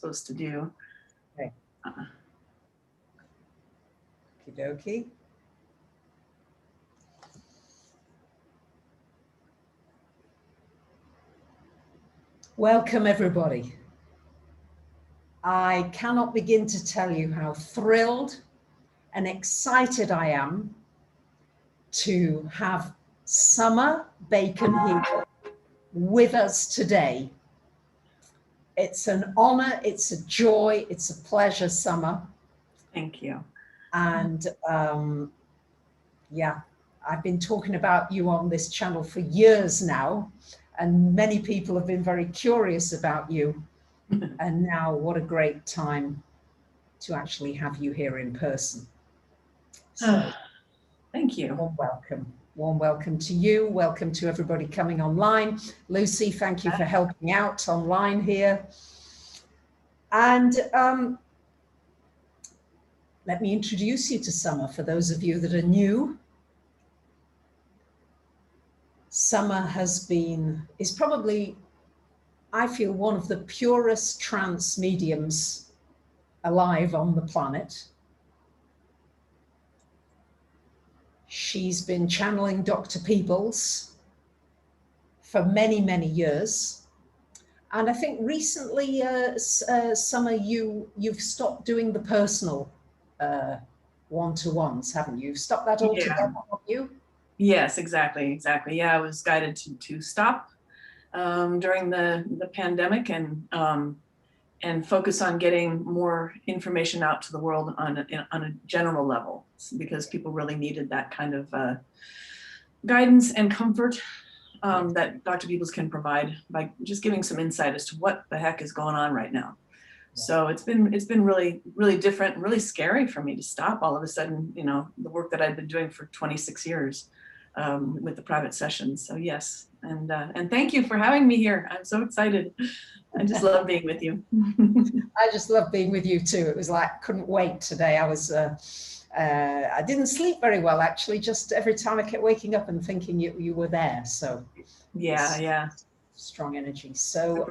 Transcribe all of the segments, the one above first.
supposed to do. Okay. Okie dokie. Welcome, everybody. I cannot begin to tell you how thrilled and excited I am to have Summer Bacon here with us today. It's an honor, it's a joy, it's a pleasure, Summer. Thank you. And yeah, I've been talking about you on this channel for years now, and many people have been very curious about you. And now what a great time to actually have you here in person. So thank you. Warm welcome to you. Welcome to everybody coming online. Lucy, thank you for helping out online here. And let me introduce you to Summer for those of you that are new. Summer is probably, I feel, one of the purest trance mediums alive on the planet. She's been channeling Dr. Peebles for many, many years. And I think recently, Summer, you've stopped doing the personal one-to-ones, haven't you? You've stopped that altogether, haven't you? Yes, exactly. Yeah, I was guided to stop during the pandemic and focus on getting more information out to the world on a general level, because people really needed that kind of guidance and comfort that Dr. Peebles can provide by just giving some insight as to what the heck is going on right now. So it's been really, really different, really scary for me to stop all of a sudden, you know, the work that I've been doing for 26 years with the private sessions. So yes, and thank you for having me here. I'm so excited. I just love being with you. I just love being with you too. It was like, couldn't wait today. I didn't sleep very well, actually. Just every time I kept waking up and thinking you were there. So yeah. Strong energy. So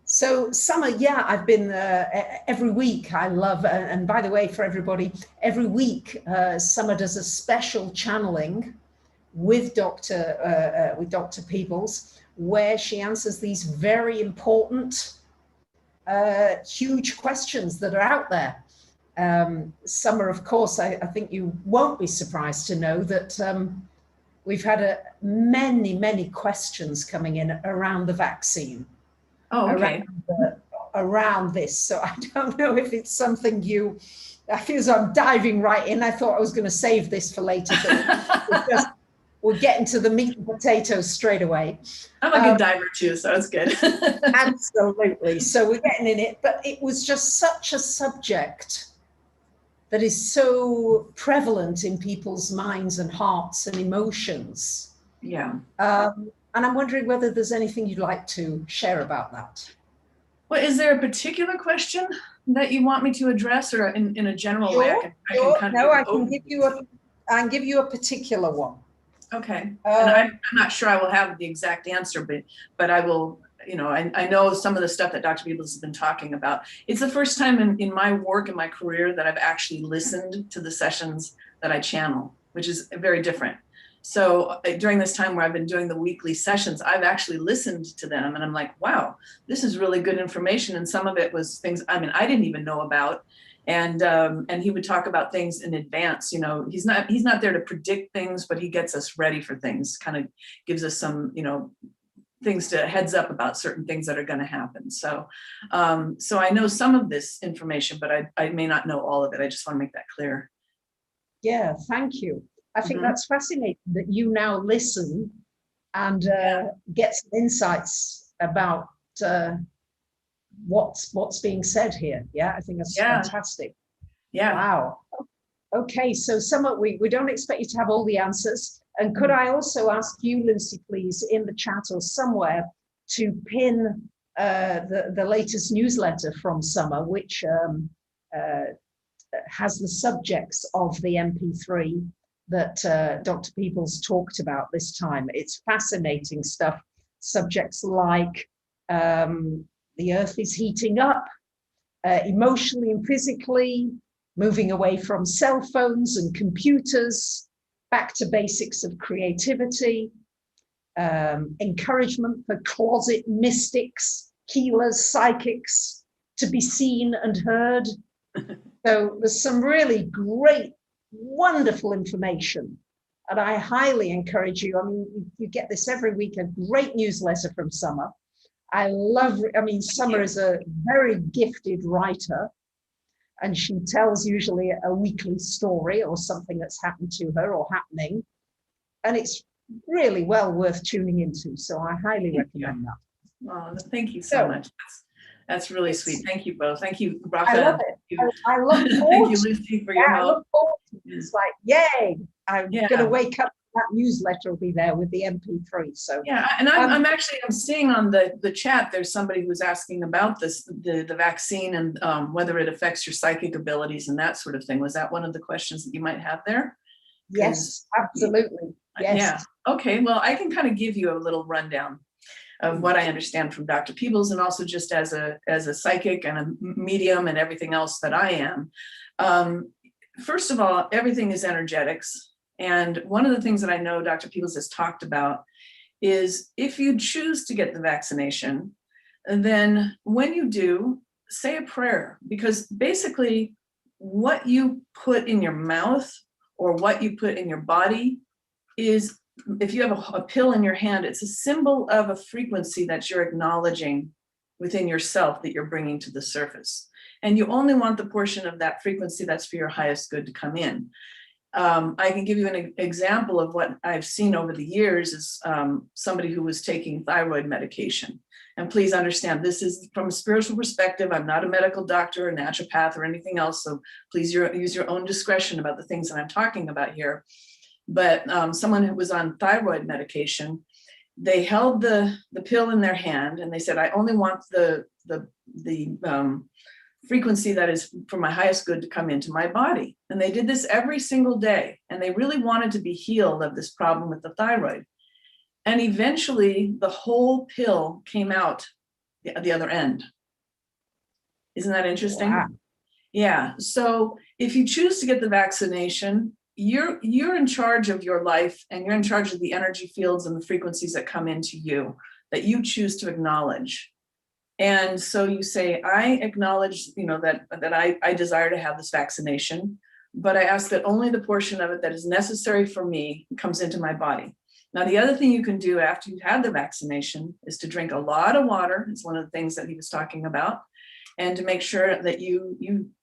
Summer, yeah, I've been every week. I love, and by the way, for everybody, every week Summer does a special channeling with Dr. Peebles, where she answers these very important, huge questions that are out there. Summer, of course, I think you won't be surprised to know that we've had many questions coming in around the vaccine. Oh, okay. Around this. So I don't know if it's something I feel as though I'm diving right in. I thought I was going to save this for later, but we're getting to the meat and potatoes straight away. I'm a good diver too, so it's good. Absolutely. So we're getting in it, but it was just such a subject that is so prevalent in people's minds and hearts and emotions. Yeah. And I'm wondering whether there's anything you'd like to share about that. Well, is there a particular question that you want me to address, or in a general way? I can give you a particular one. Okay. And I'm not sure I will have the exact answer, but I will, you know, I know some of the stuff that Dr. Peebles has been talking about. It's the first time in my work, in my career, that I've actually listened to the sessions that I channel, which is very different. So during this time where I've been doing the weekly sessions, I've actually listened to them, and I'm like, wow, this is really good information. And some of it was things, I mean, I didn't even know about. And he would talk about things in advance. You know, he's not there to predict things, but he gets us ready for things, kind of gives us some, you know, things to heads up about certain things that are going to happen. So so I know some of this information, but I may not know all of it. I just want to make that clear. Yeah, thank you. I think that's fascinating that you now listen and get some insights about what's being said here. Yeah, I think that's fantastic. Yeah. Wow. Okay, so Summer, we don't expect you to have all the answers. And could I also ask you, Lucy, please, in the chat or somewhere, to pin the latest newsletter from Summer, which has the subjects of the MP3 that Dr. Peebles talked about this time. It's fascinating stuff. Subjects like the Earth is heating up, emotionally and physically, moving away from cell phones and computers, back to basics of creativity, encouragement for closet mystics, healers, psychics to be seen and heard. So there's some really great, wonderful information. And I highly encourage you. I mean, you get this every week, a great newsletter from Summer. Summer is a very gifted writer, and she tells usually a weekly story or something that's happened to her or happening. And it's really well worth tuning into. So I highly recommend that. Oh, thank you so much. That's really sweet. Thank you both. Thank you, Rafa. I love it. I look forward. Thank you, Lucy, for your help. I look forward to it. It's like, yay! I'm going to wake up. That newsletter will be there with the MP3. So yeah, and I'm seeing on the chat. There's somebody who's asking about the vaccine and whether it affects your psychic abilities and that sort of thing. Was that one of the questions that you might have there? Yes, absolutely. Yes. Yeah. Okay. Well, I can kind of give you a little rundown of what I understand from Dr. Peebles, and also just as a psychic and a medium and everything else that I am. First of all, everything is energetics. And one of the things that I know Dr. Peebles has talked about is if you choose to get the vaccination, then when you do, say a prayer, because basically what you put in your mouth or what you put in your body is, if you have a pill in your hand, it's a symbol of a frequency that you're acknowledging within yourself that you're bringing to the surface. And you only want the portion of that frequency that's for your highest good to come in. I can give you an example of what I've seen over the years is somebody who was taking thyroid medication. And please understand, this is from a spiritual perspective. I'm not a medical doctor, a naturopath, or anything else. So please use your own discretion about the things that I'm talking about here. But someone who was on thyroid medication, they held the pill in their hand and they said, I only want the frequency that is for my highest good to come into my body. And they did this every single day. And they really wanted to be healed of this problem with the thyroid. And eventually the whole pill came out the other end. Isn't that interesting? Wow. Yeah. So if you choose to get the vaccination, you're in charge of your life, and you're in charge of the energy fields and the frequencies that come into you that you choose to acknowledge. And so you say, I acknowledge, that I desire to have this vaccination, but I ask that only the portion of it that is necessary for me comes into my body. Now, the other thing you can do after you've had the vaccination is to drink a lot of water. It's one of the things that he was talking about, and to make sure that you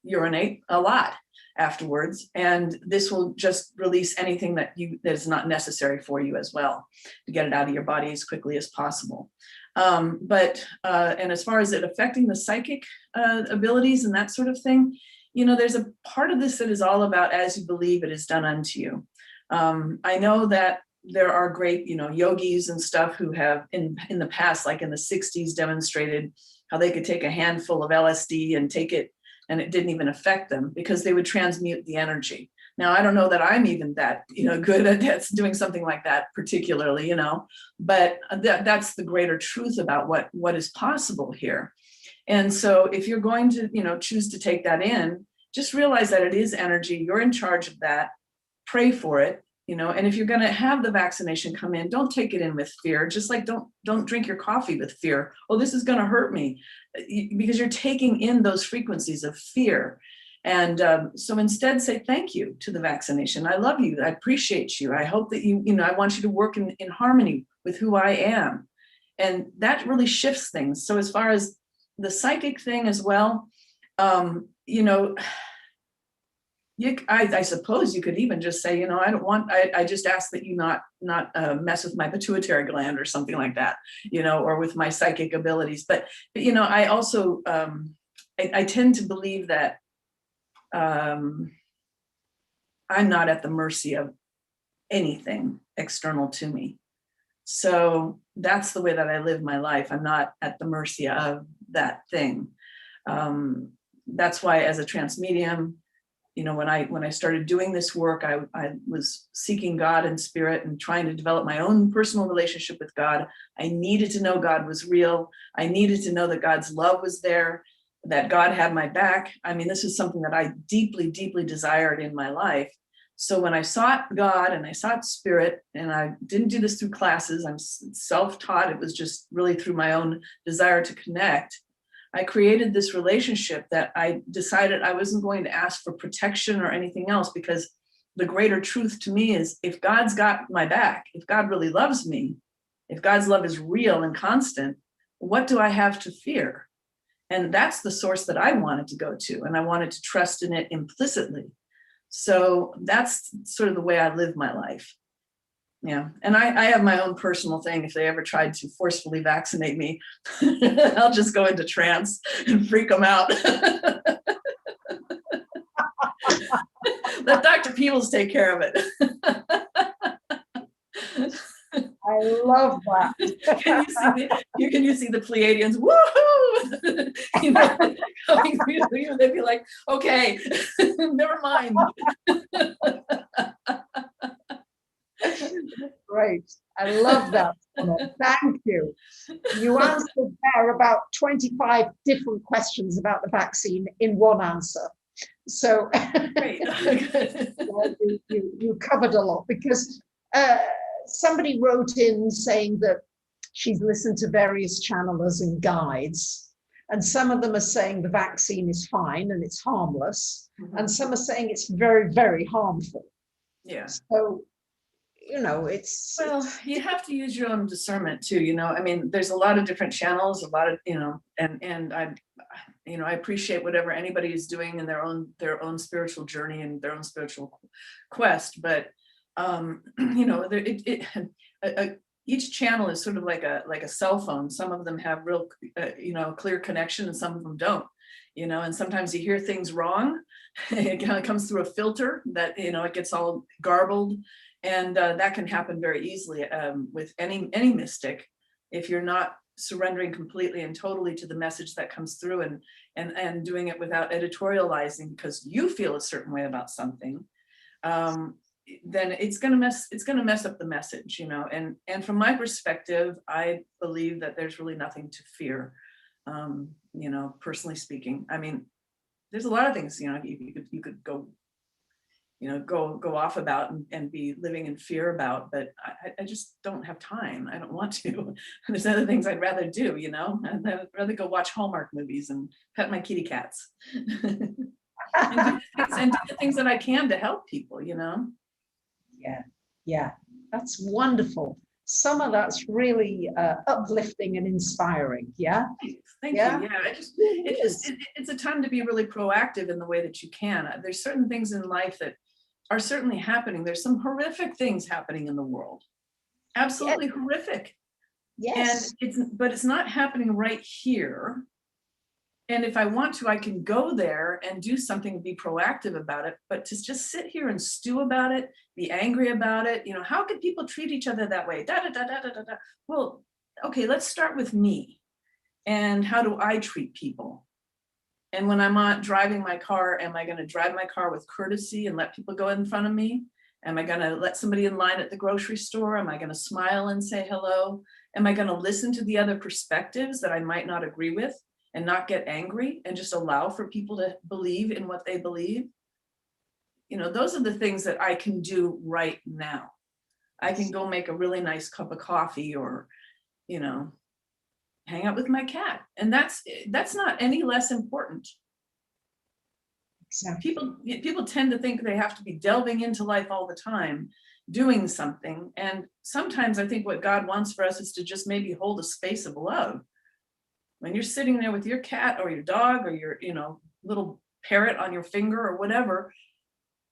urinate a lot afterwards. And this will just release anything that is not necessary for you as well, to get it out of your body as quickly as possible. And as far as it affecting the psychic abilities and that sort of thing, there's a part of this that is all about as you believe it is done unto you. I know that there are great, yogis and stuff who have in the past, like in the 60s, demonstrated how they could take a handful of LSD and take it, and it didn't even affect them because they would transmute the energy. Now, I don't know that I'm even that, good at doing something like that particularly, but that's the greater truth about what is possible here. And so if you're going to, choose to take that in, just realize that it is energy. You're in charge of that. Pray for it, and if you're going to have the vaccination come in, don't take it in with fear. Just like don't drink your coffee with fear. Oh, this is going to hurt me, because you're taking in those frequencies of fear. And so instead say thank you to the vaccination. I love you. I appreciate you. I hope that I want you to work in harmony with who I am. And that really shifts things. So as far as the psychic thing as well, I suppose you could even just say, I just ask that you not mess with my pituitary gland or something like that, or with my psychic abilities. But I also, I tend to believe that I'm not at the mercy of anything external to me. So that's the way that I live my life. I'm not at the mercy of that thing. That's why as a trance medium, you know, when I started doing this work, I was seeking God in spirit and trying to develop my own personal relationship with God. I needed to know God was real. I needed to know that God's love was there, that God had my back. I mean, this is something that I deeply, deeply desired in my life. So when I sought God and I sought spirit, and I didn't do this through classes, I'm self-taught. It was just really through my own desire to connect. I created this relationship that I decided I wasn't going to ask for protection or anything else, because the greater truth to me is, if God's got my back, if God really loves me, if God's love is real and constant, what do I have to fear? And that's the source that I wanted to go to, and I wanted to trust in it implicitly. So that's sort of the way I live my life. Yeah. And I have my own personal thing. If they ever tried to forcefully vaccinate me, I'll just go into trance and freak them out. Let Dr. Peebles take care of it. I love that. Can you see the Pleiadians? Woohoo! You know, coming through you, they'd be like, okay, never mind. Great. I love that. Thank you. You answered there about 25 different questions about the vaccine in one answer. So Great. you covered a lot, because somebody wrote in saying that she's listened to various channelers and guides, and some of them are saying the vaccine is fine and it's harmless, and some are saying it's very, very harmful. Yeah. So, you know, you have to use your own discernment too, you know. I mean, there's a lot of different channels, a lot of, you know, and I, you know, I appreciate whatever anybody is doing in their own spiritual journey and their own spiritual quest, but you know, each channel is sort of like a cell phone. Some of them have real, you know, clear connection, and some of them don't, you know, and sometimes you hear things wrong. It kind of comes through a filter that, you know, it gets all garbled, and that can happen very easily with any mystic, if you're not surrendering completely and totally to the message that comes through, and doing it without editorializing because you feel a certain way about something. Then it's going to mess up the message, you know. And from my perspective, I believe that there's really nothing to fear, you know, personally speaking. I mean, there's a lot of things, you know, you could go, you know, go off about and be living in fear about, but I just don't have time. I don't want to. There's other things I'd rather do, you know. I'd rather go watch Hallmark movies and pet my kitty cats. and do the things that I can to help people, you know. Yeah, that's wonderful. Some of that's really uplifting and inspiring. Yeah. Thank you. Yeah, it's a time to be really proactive in the way that you can. There's certain things in life that are certainly happening. There's some horrific things happening in the world. Absolutely horrific. Yes. But it's not happening right here. And if I want to, I can go there and do something, be proactive about it. But to just sit here and stew about it, be angry about it, you know, how could people treat each other that way? Well, okay, let's start with me. And how do I treat people? And when I'm driving my car, am I going to drive my car with courtesy and let people go in front of me? Am I going to let somebody in line at the grocery store? Am I going to smile and say hello? Am I going to listen to the other perspectives that I might not agree with and not get angry and just allow for people to believe in what they believe? You know, those are the things that I can do right now. I can go make a really nice cup of coffee, or, you know, hang out with my cat. And that's not any less important. Exactly. People tend to think they have to be delving into life all the time, doing something. And sometimes I think what God wants for us is to just maybe hold a space of love. When you're sitting there with your cat or your dog or your, you know, little parrot on your finger or whatever,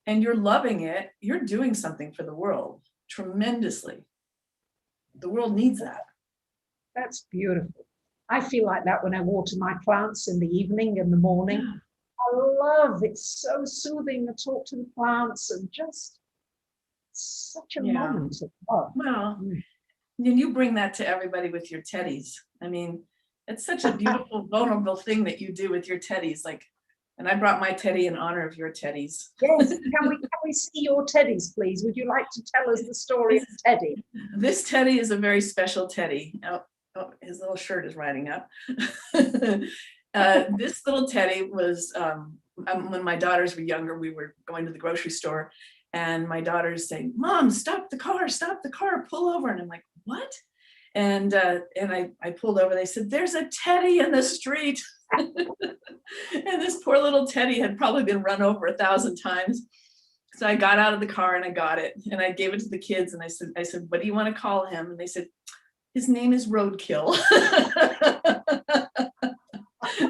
and you're loving it, you're doing something for the world tremendously. The world needs that. That's beautiful. I feel like that when I water my plants in the evening and the morning. Yeah. I love it. It's so soothing to talk to the plants, and just such a moment of love. Well, and you bring that to everybody with your teddies. I mean, it's such a beautiful, vulnerable thing that you do with your teddies. Like, And I brought my teddy in honor of your teddies. Yes, can we see your teddies, please? Would you like to tell us the story of Teddy? This teddy is a very special teddy. Oh, his little shirt is riding up. This little teddy was, when my daughters were younger, we were going to the grocery store, and my daughters saying, "Mom, stop the car, pull over." And I'm like, "What?" And I pulled over. They said, "There's a teddy in the street." And this poor little teddy had probably been run over 1,000 times. So I got out of the car and I got it, and I gave it to the kids, and I said, "What do you want to call him?" And they said, "His name is Roadkill."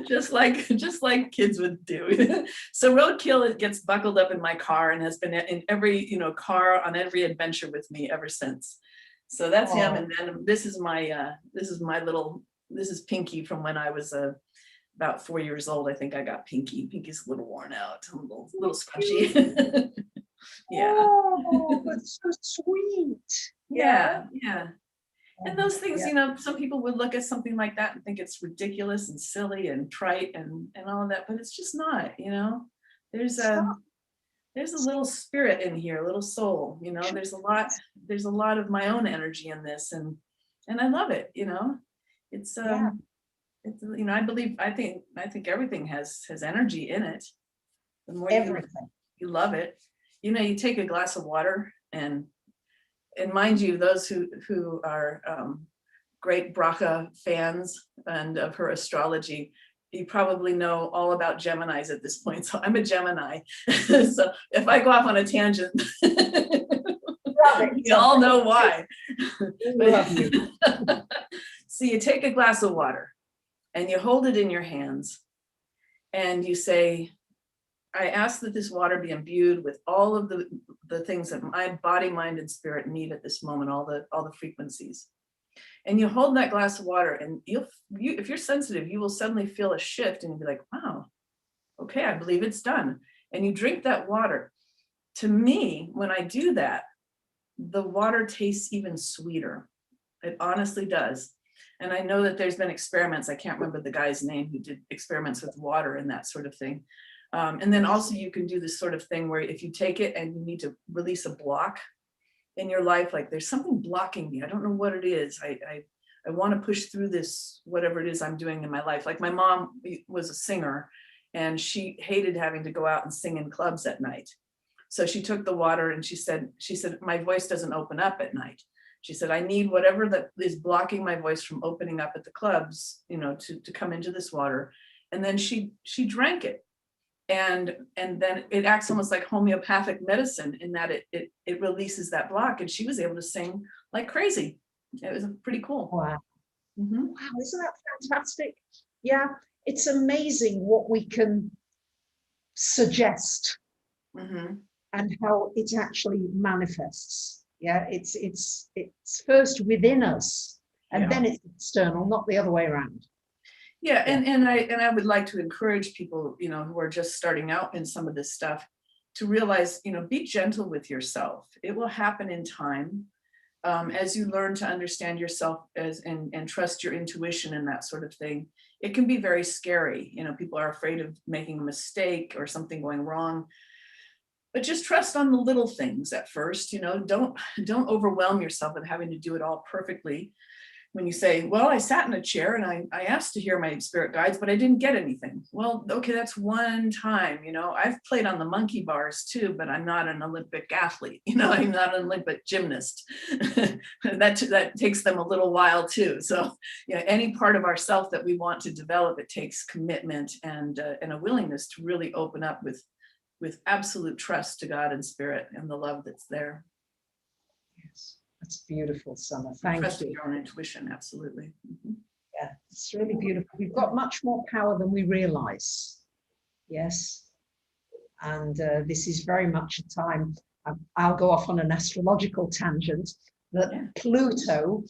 just like kids would do. So Roadkill, it gets buckled up in my car and has been in every car on every adventure with me ever since. So that's him. And then this is Pinky from when I was about 4 years old. I think I got Pinky. Pinky's a little worn out, a little scrunchy. Yeah. Oh, that's so sweet. Yeah. And those things, some people would look at something like that and think it's ridiculous and silly and trite and all of that, but it's just not. There's a little spirit in here, a little soul. There's a lot of my own energy in this, and I love it. It's I think everything has energy in it. The more you love it, you take a glass of water, and mind you, those who are great Bracha fans and of her astrology, you probably know all about Geminis at this point. So I'm a Gemini. So if I go off on a tangent, you all know why. So you take a glass of water and you hold it in your hands and you say, "I ask that this water be imbued with all of the things that my body, mind, and spirit need at this moment, all the frequencies." And you hold that glass of water, and if you're sensitive, you will suddenly feel a shift, and you'll be like, "Wow, okay, I believe it's done." And you drink that water. To me, when I do that, the water tastes even sweeter. It honestly does. And I know that there's been experiments. I can't remember the guy's name who did experiments with water and that sort of thing. And then also you can do this sort of thing where if you take it and you need to release a block in your life, like there's something blocking me, I don't know what it is. I want to push through this, whatever it is I'm doing in my life. Like my mom was a singer, and she hated having to go out and sing in clubs at night. So she took the water and she said, "My voice doesn't open up at night." She said, "I need whatever that is blocking my voice from opening up at the clubs, to come into this water." And then she drank it. And then it acts almost like homeopathic medicine in that it releases that block, and she was able to sing like crazy. It was pretty cool. Wow. Mm-hmm. Wow, isn't that fantastic? Yeah, it's amazing what we can suggest and how it actually manifests. Yeah, it's first within us, and then it's external, not the other way around. Yeah, and I would like to encourage people, who are just starting out in some of this stuff, to realize, be gentle with yourself. It will happen in time. As you learn to understand yourself and trust your intuition and that sort of thing, it can be very scary. People are afraid of making a mistake or something going wrong. But just trust on the little things at first. Don't overwhelm yourself with having to do it all perfectly. When you say, "Well, I sat in a chair and I asked to hear my spirit guides, but I didn't get anything." Well, okay, that's one time. I've played on the monkey bars too, but I'm not an Olympic athlete. I'm not an Olympic gymnast. that takes them a little while too. So, any part of ourself that we want to develop, it takes commitment and a willingness to really open up with absolute trust to God and spirit and the love that's there. Yes. That's beautiful, Summer. Thank Trust you. your own intuition, absolutely. Yeah, it's really beautiful. We've got much more power than we realize. Yes. And this is very much a time, I'll go off on an astrological tangent, that Pluto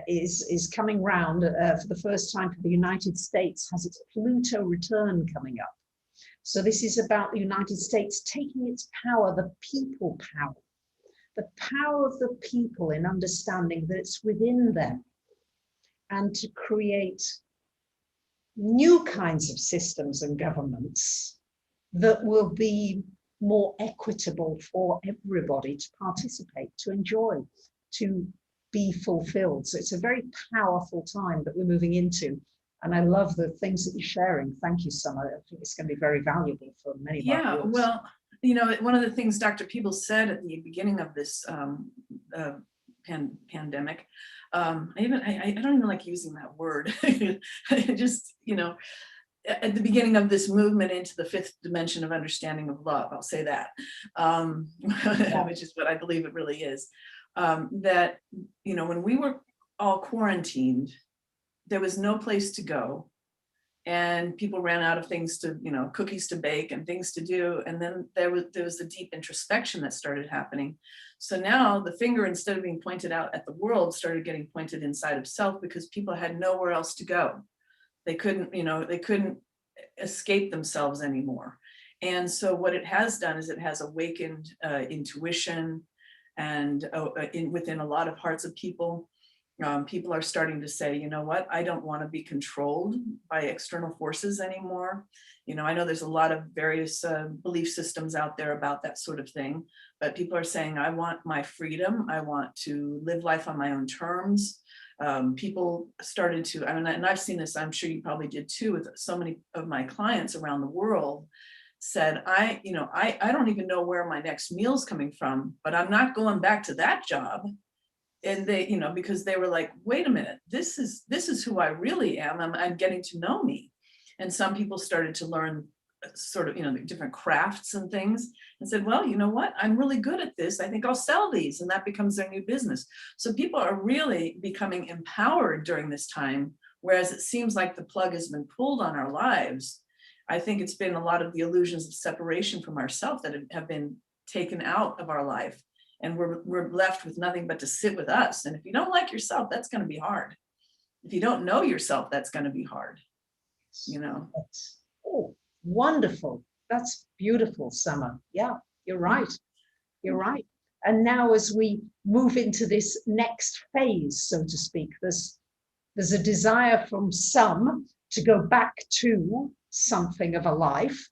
is coming round for the first time for the United States, has its Pluto return coming up. So this is about the United States taking its power, the people power. The power of the people in understanding that it's within them, and to create new kinds of systems and governments that will be more equitable for everybody to participate, to enjoy, to be fulfilled. So it's a very powerful time that we're moving into. And I love the things that you're sharing. Thank you, Summer. I think it's going to be very valuable for many of our viewers. Well, you know, one of the things Dr. Peebles said at the beginning of this pandemic, I don't even like using that word. Just, you know, at the beginning of this movement into the fifth dimension of understanding of love, I'll say that, which is what I believe it really is. That, you know, when we were all quarantined, there was no place to go, and people ran out of things to, you know, cookies to bake and things to do. And then there was a deep introspection that started happening. So now the finger, instead of being pointed out at the world, started getting pointed inside of self, because people had nowhere else to go. They couldn't, you know, they couldn't escape themselves anymore. And so what it has done is it has awakened intuition, and within a lot of hearts of people. People are starting to say, you know what, I don't want to be controlled by external forces anymore. You know, I know there's a lot of various belief systems out there about that sort of thing, but people are saying, I want my freedom. I want to live life on my own terms. People started to, I mean, and I've seen this, I'm sure you probably did too, with so many of my clients around the world, said, I don't even know where my next meal's coming from, but I'm not going back to that job. And they, you know, because they were like, wait a minute, this is who I really am. I'm getting to know me. And some people started to learn sort of, you know, different crafts and things, and said, well, you know what, I'm really good at this. I think I'll sell these. And that becomes their new business. So people are really becoming empowered during this time, whereas it seems like the plug has been pulled on our lives. I think it's been a lot of the illusions of separation from ourselves that have been taken out of our life. And we're left with nothing but to sit with us. And if you don't like yourself, that's going to be hard. If you don't know yourself, that's going to be hard, you know. Oh, wonderful. That's beautiful, Summer. Yeah, you're right. You're right. And now as we move into this next phase, so to speak, there's a desire from some to go back to something of a life.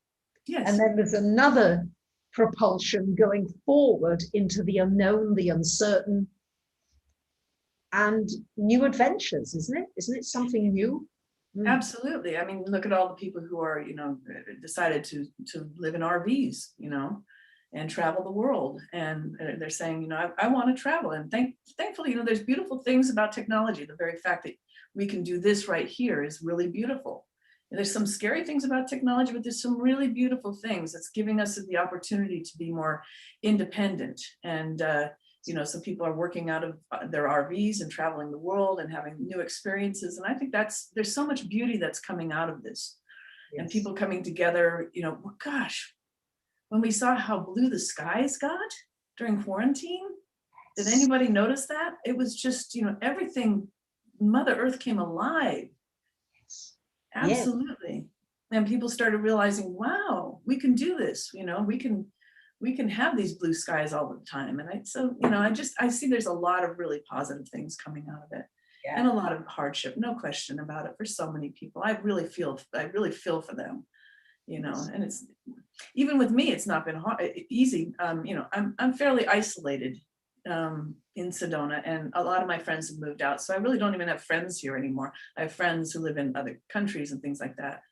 Yes. And then there's another propulsion going forward into the unknown, the uncertain, and new adventures, isn't it? Isn't it something new? Absolutely. I mean, look at all the people who are, you know, decided to live in RVs, you know, and travel the world. And they're saying, you know, I want to travel. And thankfully, you know, there's beautiful things about technology. The very fact that we can do this right here is really beautiful. And there's some scary things about technology, but there's some really beautiful things that's giving us the opportunity to be more independent. And, you know, some people are working out of their RVs and traveling the world and having new experiences. And I think there's so much beauty that's coming out of this. Yes. And people coming together, you know, well, gosh, when we saw how blue the skies got during quarantine, did anybody notice that? It was just, you know, everything, Mother Earth came alive. Absolutely. Yeah. And people started realizing, wow, we can do this, you know, we can have these blue skies all the time. And so, you know, I see there's a lot of really positive things coming out of it. Yeah. And a lot of hardship, no question about it, for so many people. I really feel for them, you know. And it's, even with me, it's not been easy. You know, I'm fairly isolated in Sedona, and a lot of my friends have moved out. So I really don't even have friends here anymore. I have friends who live in other countries and things like that.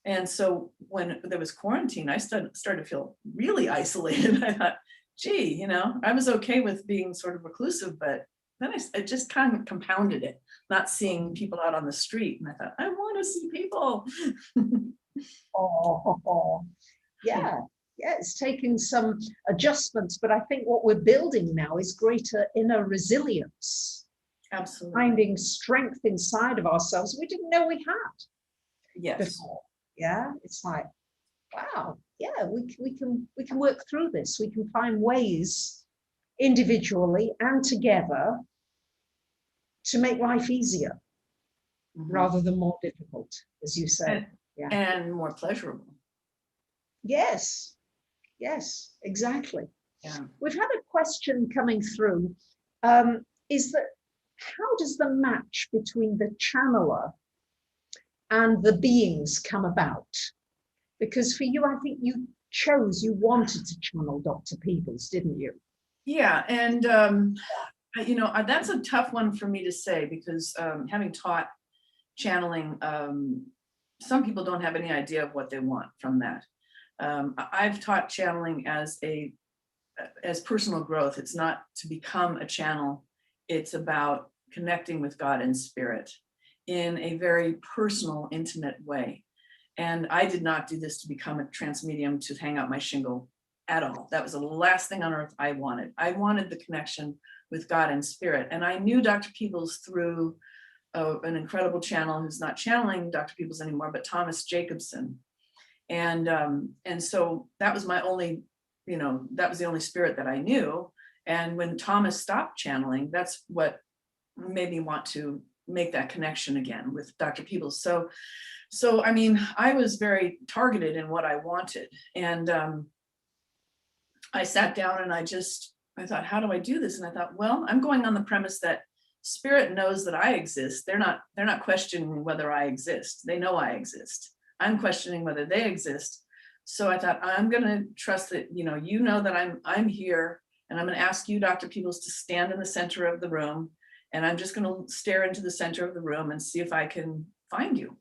And so when there was quarantine, I started to feel really isolated. I thought, gee, you know, I was okay with being sort of reclusive, but then it just kind of compounded it, not seeing people out on the street. And I thought, I want to see people. Yeah, it's taken some adjustments, but I think what we're building now is greater inner resilience. Absolutely. Finding strength inside of ourselves we didn't know we had. Yes. Before. Yeah, it's like, wow, yeah, we can work through this. We can find ways individually and together to make life easier, rather than more difficult, as you say. And more pleasurable. Yes, exactly. Yeah. We've had a question coming through, is that how does the match between the channeler and the beings come about? Because for you, I think you wanted to channel Dr. Peebles, didn't you? Yeah, and you know, that's a tough one for me to say, because having taught channeling, some people don't have any idea of what they want from that. I've taught channeling as personal growth. It's not to become a channel. It's about connecting with God and spirit in a very personal, intimate way. And I did not do this to become a trance medium to hang out my shingle at all. That was the last thing on earth I wanted. I wanted the connection with God and spirit. And I knew Dr. Peebles through an incredible channel who's not channeling Dr. Peebles anymore, but Thomas Jacobson. And so that was my only, you know, that was the only spirit that I knew. And when Thomas stopped channeling, that's what made me want to make that connection again with Dr. Peebles. So I mean, I was very targeted in what I wanted. And I sat down and I thought, how do I do this? And I thought, well, I'm going on the premise that spirit knows that I exist. They're not questioning whether I exist. They know I exist. I'm questioning whether they exist. So I thought, I'm going to trust that, you know that I'm here, and I'm going to ask you, Dr. Peebles, to stand in the center of the room. And I'm just going to stare into the center of the room and see if I can find you.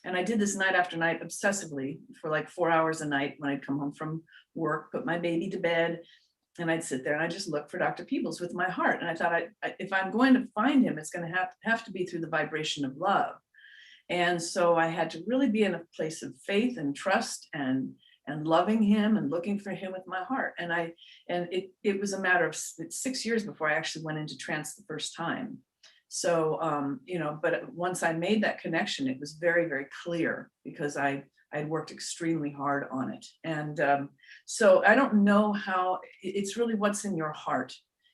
And I did this night after night obsessively for like 4 hours a night when I'd come home from work, put my baby to bed, and I'd sit there and I just look for Dr. Peebles with my heart. And I thought, if I'm going to find him, it's going to have to be through the vibration of love. And so I had to really be in a place of faith and trust and loving him and looking for him with my heart. And it was a matter of 6 years before I actually went into trance the first time. So, you know, but once I made that connection, it was very, very clear, because I'd worked extremely hard on it. And so I don't know how, it's really what's in your heart.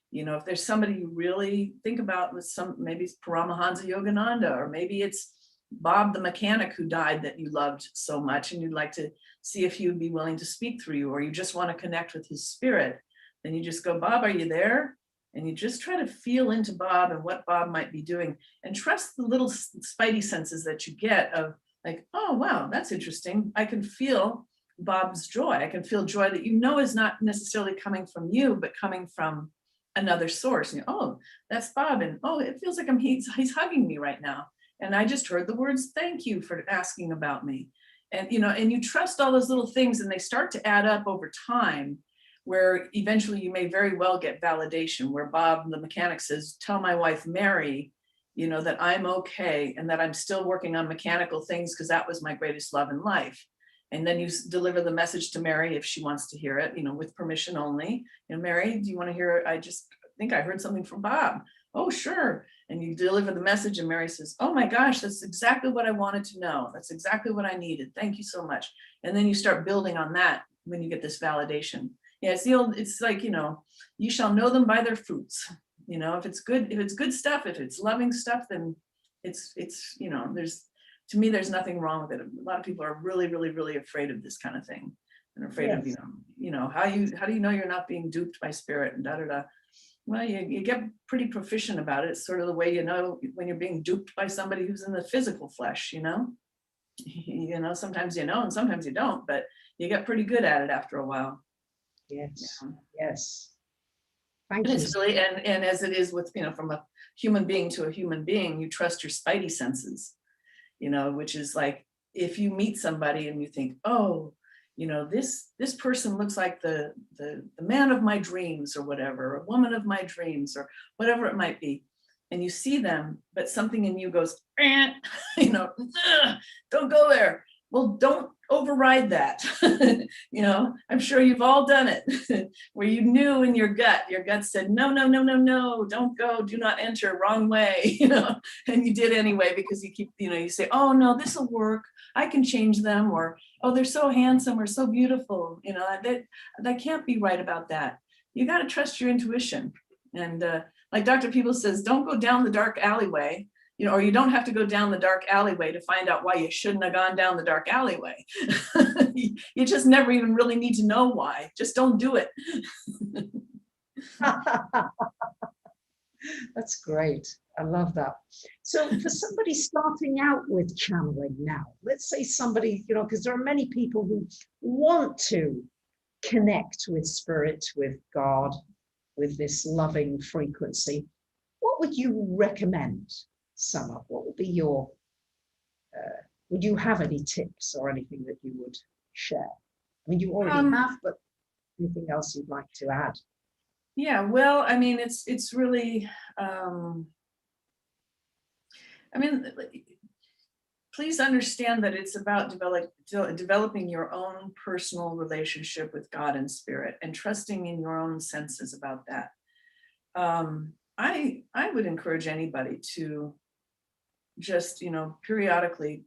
You know, if there's somebody you really think about, with maybe it's Paramahansa Yogananda, or maybe it's Bob the mechanic who died that you loved so much, and you'd like to see if he would be willing to speak through you, or you just want to connect with his spirit, then you just go, Bob, are you there? And you just try to feel into Bob and what Bob might be doing, and trust the little spidey senses that you get of like, oh, wow, that's interesting. I can feel Bob's joy. I can feel joy that you know is not necessarily coming from you, but coming from another source. And oh, that's Bob. And oh, it feels like he's hugging me right now. And I just heard the words, thank you for asking about me. And, you know, and you trust all those little things, and they start to add up over time, where eventually you may very well get validation, where Bob, the mechanic, says, tell my wife, Mary, you know, that I'm okay, and that I'm still working on mechanical things, because that was my greatest love in life. And then you deliver the message to Mary if she wants to hear it, you know, with permission only. You know, Mary, do you want to hear it? I just think I heard something from Bob. Oh, sure. And you deliver the message, and Mary says, oh my gosh, that's exactly what I wanted to know. That's exactly what I needed. Thank you so much. And then you start building on that when you get this validation. Yeah, it's like, you know, you shall know them by their fruits. You know, if it's good stuff, if it's loving stuff, then it's, you know, to me, there's nothing wrong with it. A lot of people are really, really, really afraid of this kind of thing, and afraid of, you know, how do you know you're not being duped by spirit and da da da. Well, you get pretty proficient about it. It's sort of the way you know when you're being duped by somebody who's in the physical flesh, you know. You know, sometimes you know and sometimes you don't, but you get pretty good at it after a while. Yes, yeah. Yes. Thank And you. it's really, and as it is with, you know, from a human being to a human being, you trust your spidey senses, you know, which is like, if you meet somebody and you think, oh, you know, this person looks like the man of my dreams, or whatever, a woman of my dreams, or whatever it might be, and you see them, but something in you goes, you know, don't go there. Well, don't override that. You know, I'm sure you've all done it, where you knew in your gut said, no, no, no, no, no, don't go, do not enter, wrong way, you know, and you did anyway, because you keep, you know, you say, oh no, this will work, I can change them, or, oh, they're so handsome or so beautiful, you know, that can't be right about that. You got to trust your intuition. And like Dr. Peebles says, don't go down the dark alleyway, you know, or you don't have to go down the dark alleyway to find out why you shouldn't have gone down the dark alleyway. You just never even really need to know why. Just don't do it. That's great. I love that. So for somebody starting out with channeling now, let's say somebody, you know, because there are many people who want to connect with spirit, with God, with this loving frequency. What would you recommend, Summer? What would be your, would you have any tips or anything that you would share? I mean, you already have, but anything else you'd like to add? Yeah, well, I mean, it's really, I mean, please understand that it's about developing your own personal relationship with God and spirit and trusting in your own senses about that. I would encourage anybody to just, periodically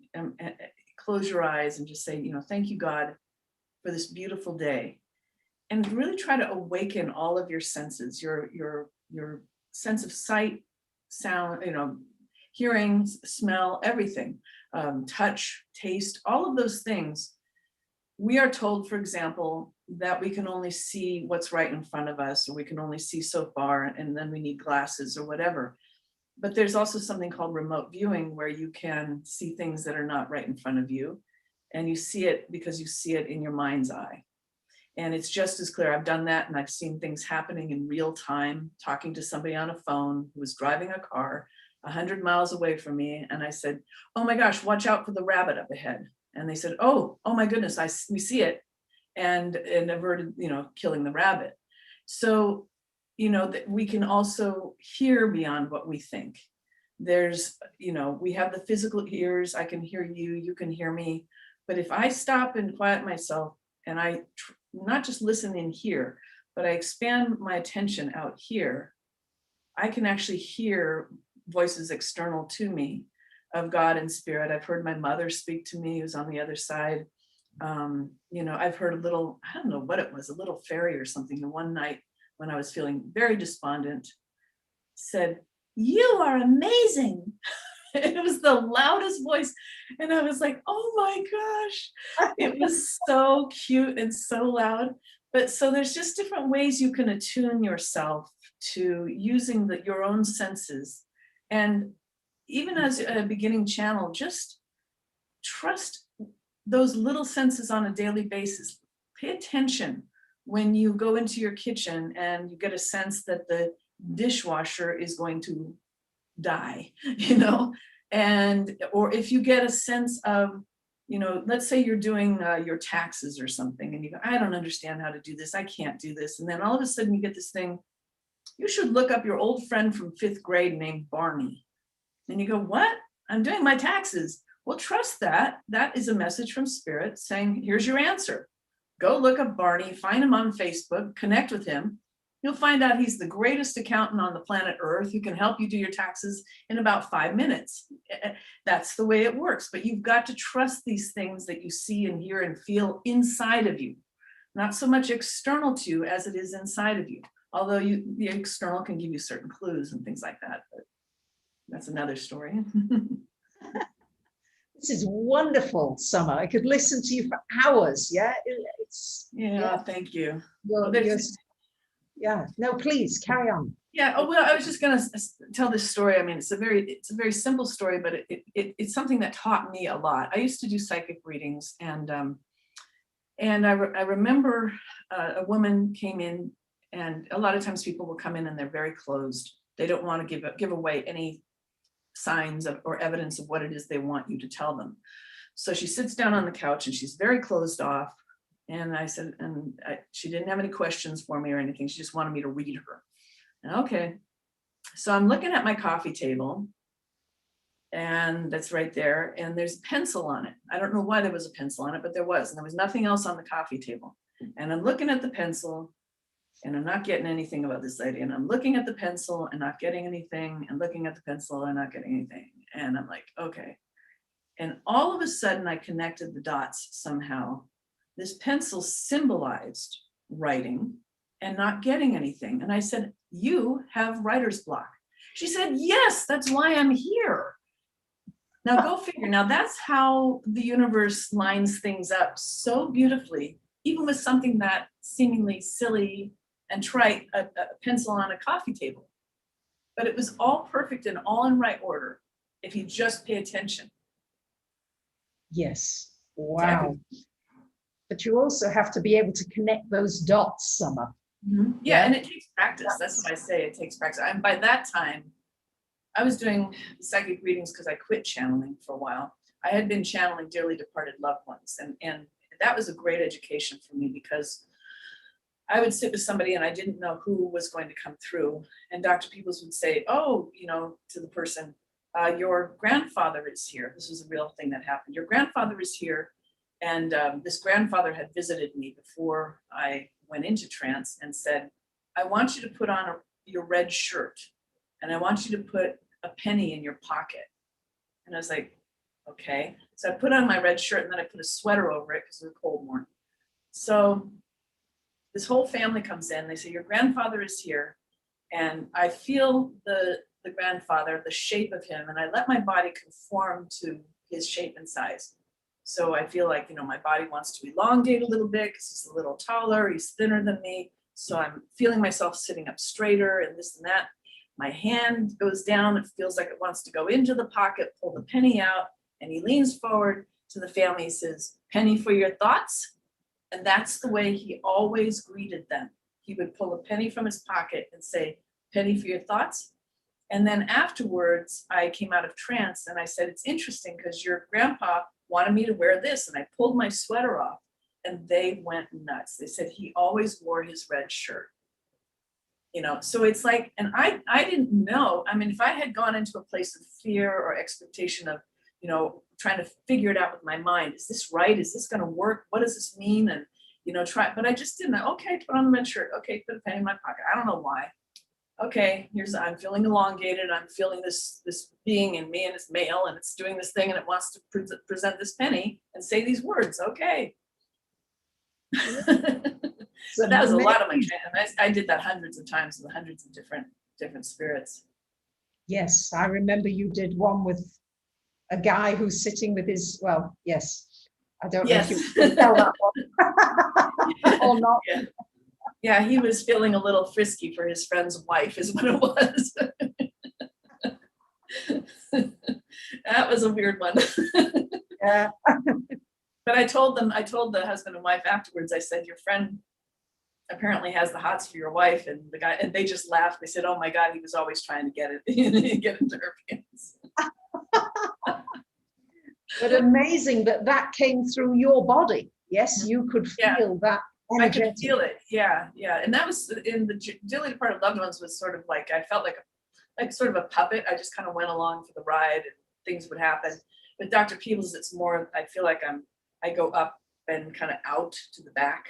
close your eyes and just say, thank you, God, for this beautiful day. And really try to awaken all of your senses, your sense of sight, sound, hearing, smell, everything, touch, taste, all of those things. We are told, for example, that we can only see what's right in front of us, or we can only see so far, and then we need glasses or whatever. But there's also something called remote viewing, where you can see things that are not right in front of you, and you see it because you see it in your mind's eye. And it's just as clear. I've done that, and I've seen things happening in real time, talking to somebody on a phone who was driving a car 100 miles away from me. And I said, oh my gosh, watch out for the rabbit up ahead. And they said, oh my goodness, we see it, and averted, killing the rabbit. So, that we can also hear beyond what we think. There's, we have the physical ears. I can hear you, you can hear me. But if I stop and quiet myself, and I not just listen in here, but I expand my attention out here, I can actually hear voices external to me of God and spirit. I've heard my mother speak to me, who's on the other side. I've heard a little, I don't know what it was, a little fairy or something. And one night when I was feeling very despondent, said, "You are amazing." It was the loudest voice. And I was like, oh my gosh, it was so cute and so loud. But so there's just different ways you can attune yourself to using your own senses. And even as a beginning channel, just trust those little senses on a daily basis. Pay attention when you go into your kitchen and you get a sense that the dishwasher is going to die, and or if you get a sense of, let's say you're doing your taxes or something, and you go, I don't understand how to do this, I can't do this, and then all of a sudden you get this thing, you should look up your old friend from 5th grade named Barney. And you go, what? I'm doing my taxes. Well, trust that is a message from spirit saying, here's your answer. Go look up Barney, find him on Facebook, connect with him. You'll find out he's the greatest accountant on the planet Earth who can help you do your taxes in about 5 minutes. That's the way it works. But you've got to trust these things that you see and hear and feel inside of you, not so much external to you as it is inside of you. Although the external can give you certain clues and things like that, but that's another story. This is wonderful, Summer. I could listen to you for hours. Yeah, Thank you. Yeah, no, please carry on. Yeah, well, I was just going to tell this story. I mean, it's a very simple story, but it's something that taught me a lot. I used to do psychic readings, and I remember a woman came in, and a lot of times people will come in and they're very closed. They don't want to give away any signs or evidence of what it is they want you to tell them. So she sits down on the couch and she's very closed off. And I said, she didn't have any questions for me or anything. She just wanted me to read her. And okay. So I'm looking at my coffee table, and that's right there. And there's a pencil on it. I don't know why there was a pencil on it, but there was. And there was nothing else on the coffee table. And I'm looking at the pencil, and I'm not getting anything about this lady. And I'm looking at the pencil and not getting anything, and looking at the pencil and not getting anything. And I'm like, okay. And all of a sudden I connected the dots somehow. This pencil symbolized writing and not getting anything. And I said, you have writer's block. She said, yes, that's why I'm here. Now go figure. Now that's how the universe lines things up so beautifully, even with something that seemingly silly and trite, a pencil on a coffee table. but it was all perfect and all in right order if you just pay attention. Yes. Wow. But you also have to be able to connect those dots, Summer. Yeah, and it takes practice. That's what I say. It takes practice. And by that time, I was doing psychic readings because I quit channeling for a while. I had been channeling dearly departed loved ones, and that was a great education for me, because I would sit with somebody and I didn't know who was going to come through. And Dr. Peoples would say, oh, you know, to the person, your grandfather is here. This was a real thing that happened. Your grandfather is here. And this grandfather had visited me before I went into trance and said, I want you to put on your red shirt, and I want you to put a penny in your pocket. And I was like, okay. So I put on my red shirt, and then I put a sweater over it because it was a cold morning. So this whole family comes in. They say, your grandfather is here. And I feel the grandfather, the shape of him, and I let my body conform to his shape and size. So I feel like, you know, my body wants to elongate a little bit because he's a little taller, he's thinner than me. So I'm feeling myself sitting up straighter and this and that. My hand goes down, it feels like it wants to go into the pocket, pull the penny out, and he leans forward to the family, he says, penny for your thoughts. And that's the way he always greeted them. He would pull a penny from his pocket and say, penny for your thoughts. And then afterwards, I came out of trance and I said, it's interesting because your grandpa wanted me to wear this. And I pulled my sweater off and they went nuts. They said he always wore his red shirt. You know, so it's like, and I didn't know. I mean, if I had gone into a place of fear or expectation of, you know, trying to figure it out with my mind, is this right? Is this going to work? What does this mean? And, you know, but I just didn't. Okay, put on the red shirt. Okay, put a penny in my pocket. I don't know why. Okay, I'm feeling elongated. I'm feeling this being in me, and it's male, and it's doing this thing, and it wants to present this penny and say these words. Okay. So that was a lot of my training. I did that hundreds of times with hundreds of different spirits. Yes, I remember you did one with a guy who's sitting with his, well, yes. I don't know if you can tell that one or not. Yeah, he was feeling a little frisky for his friend's wife is what it was. That was a weird one. Yeah. But I told the husband and wife afterwards, I said, your friend apparently has the hots for your wife, and the guy, and they just laughed. They said, oh my God, he was always trying to get into her pants. But amazing that came through your body. Yes, you could feel that energetic. I could feel it. Yeah. And that was in the dearly departed loved ones was sort of like, I felt like sort of a puppet. I just kind of went along for the ride and things would happen. With Dr. Peoples, it's more, I feel like I go up and kind of out to the back,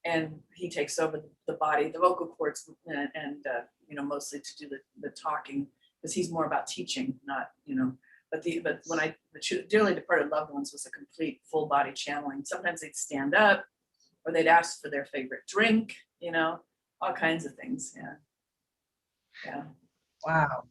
and he takes over the body, the vocal cords, and you know, mostly to do the talking, because he's more about teaching, not, you know, but when the dearly departed loved ones was a complete full body channeling. Sometimes they'd stand up, or they'd ask for their favorite drink, you know, all kinds of things. Yeah. Wow.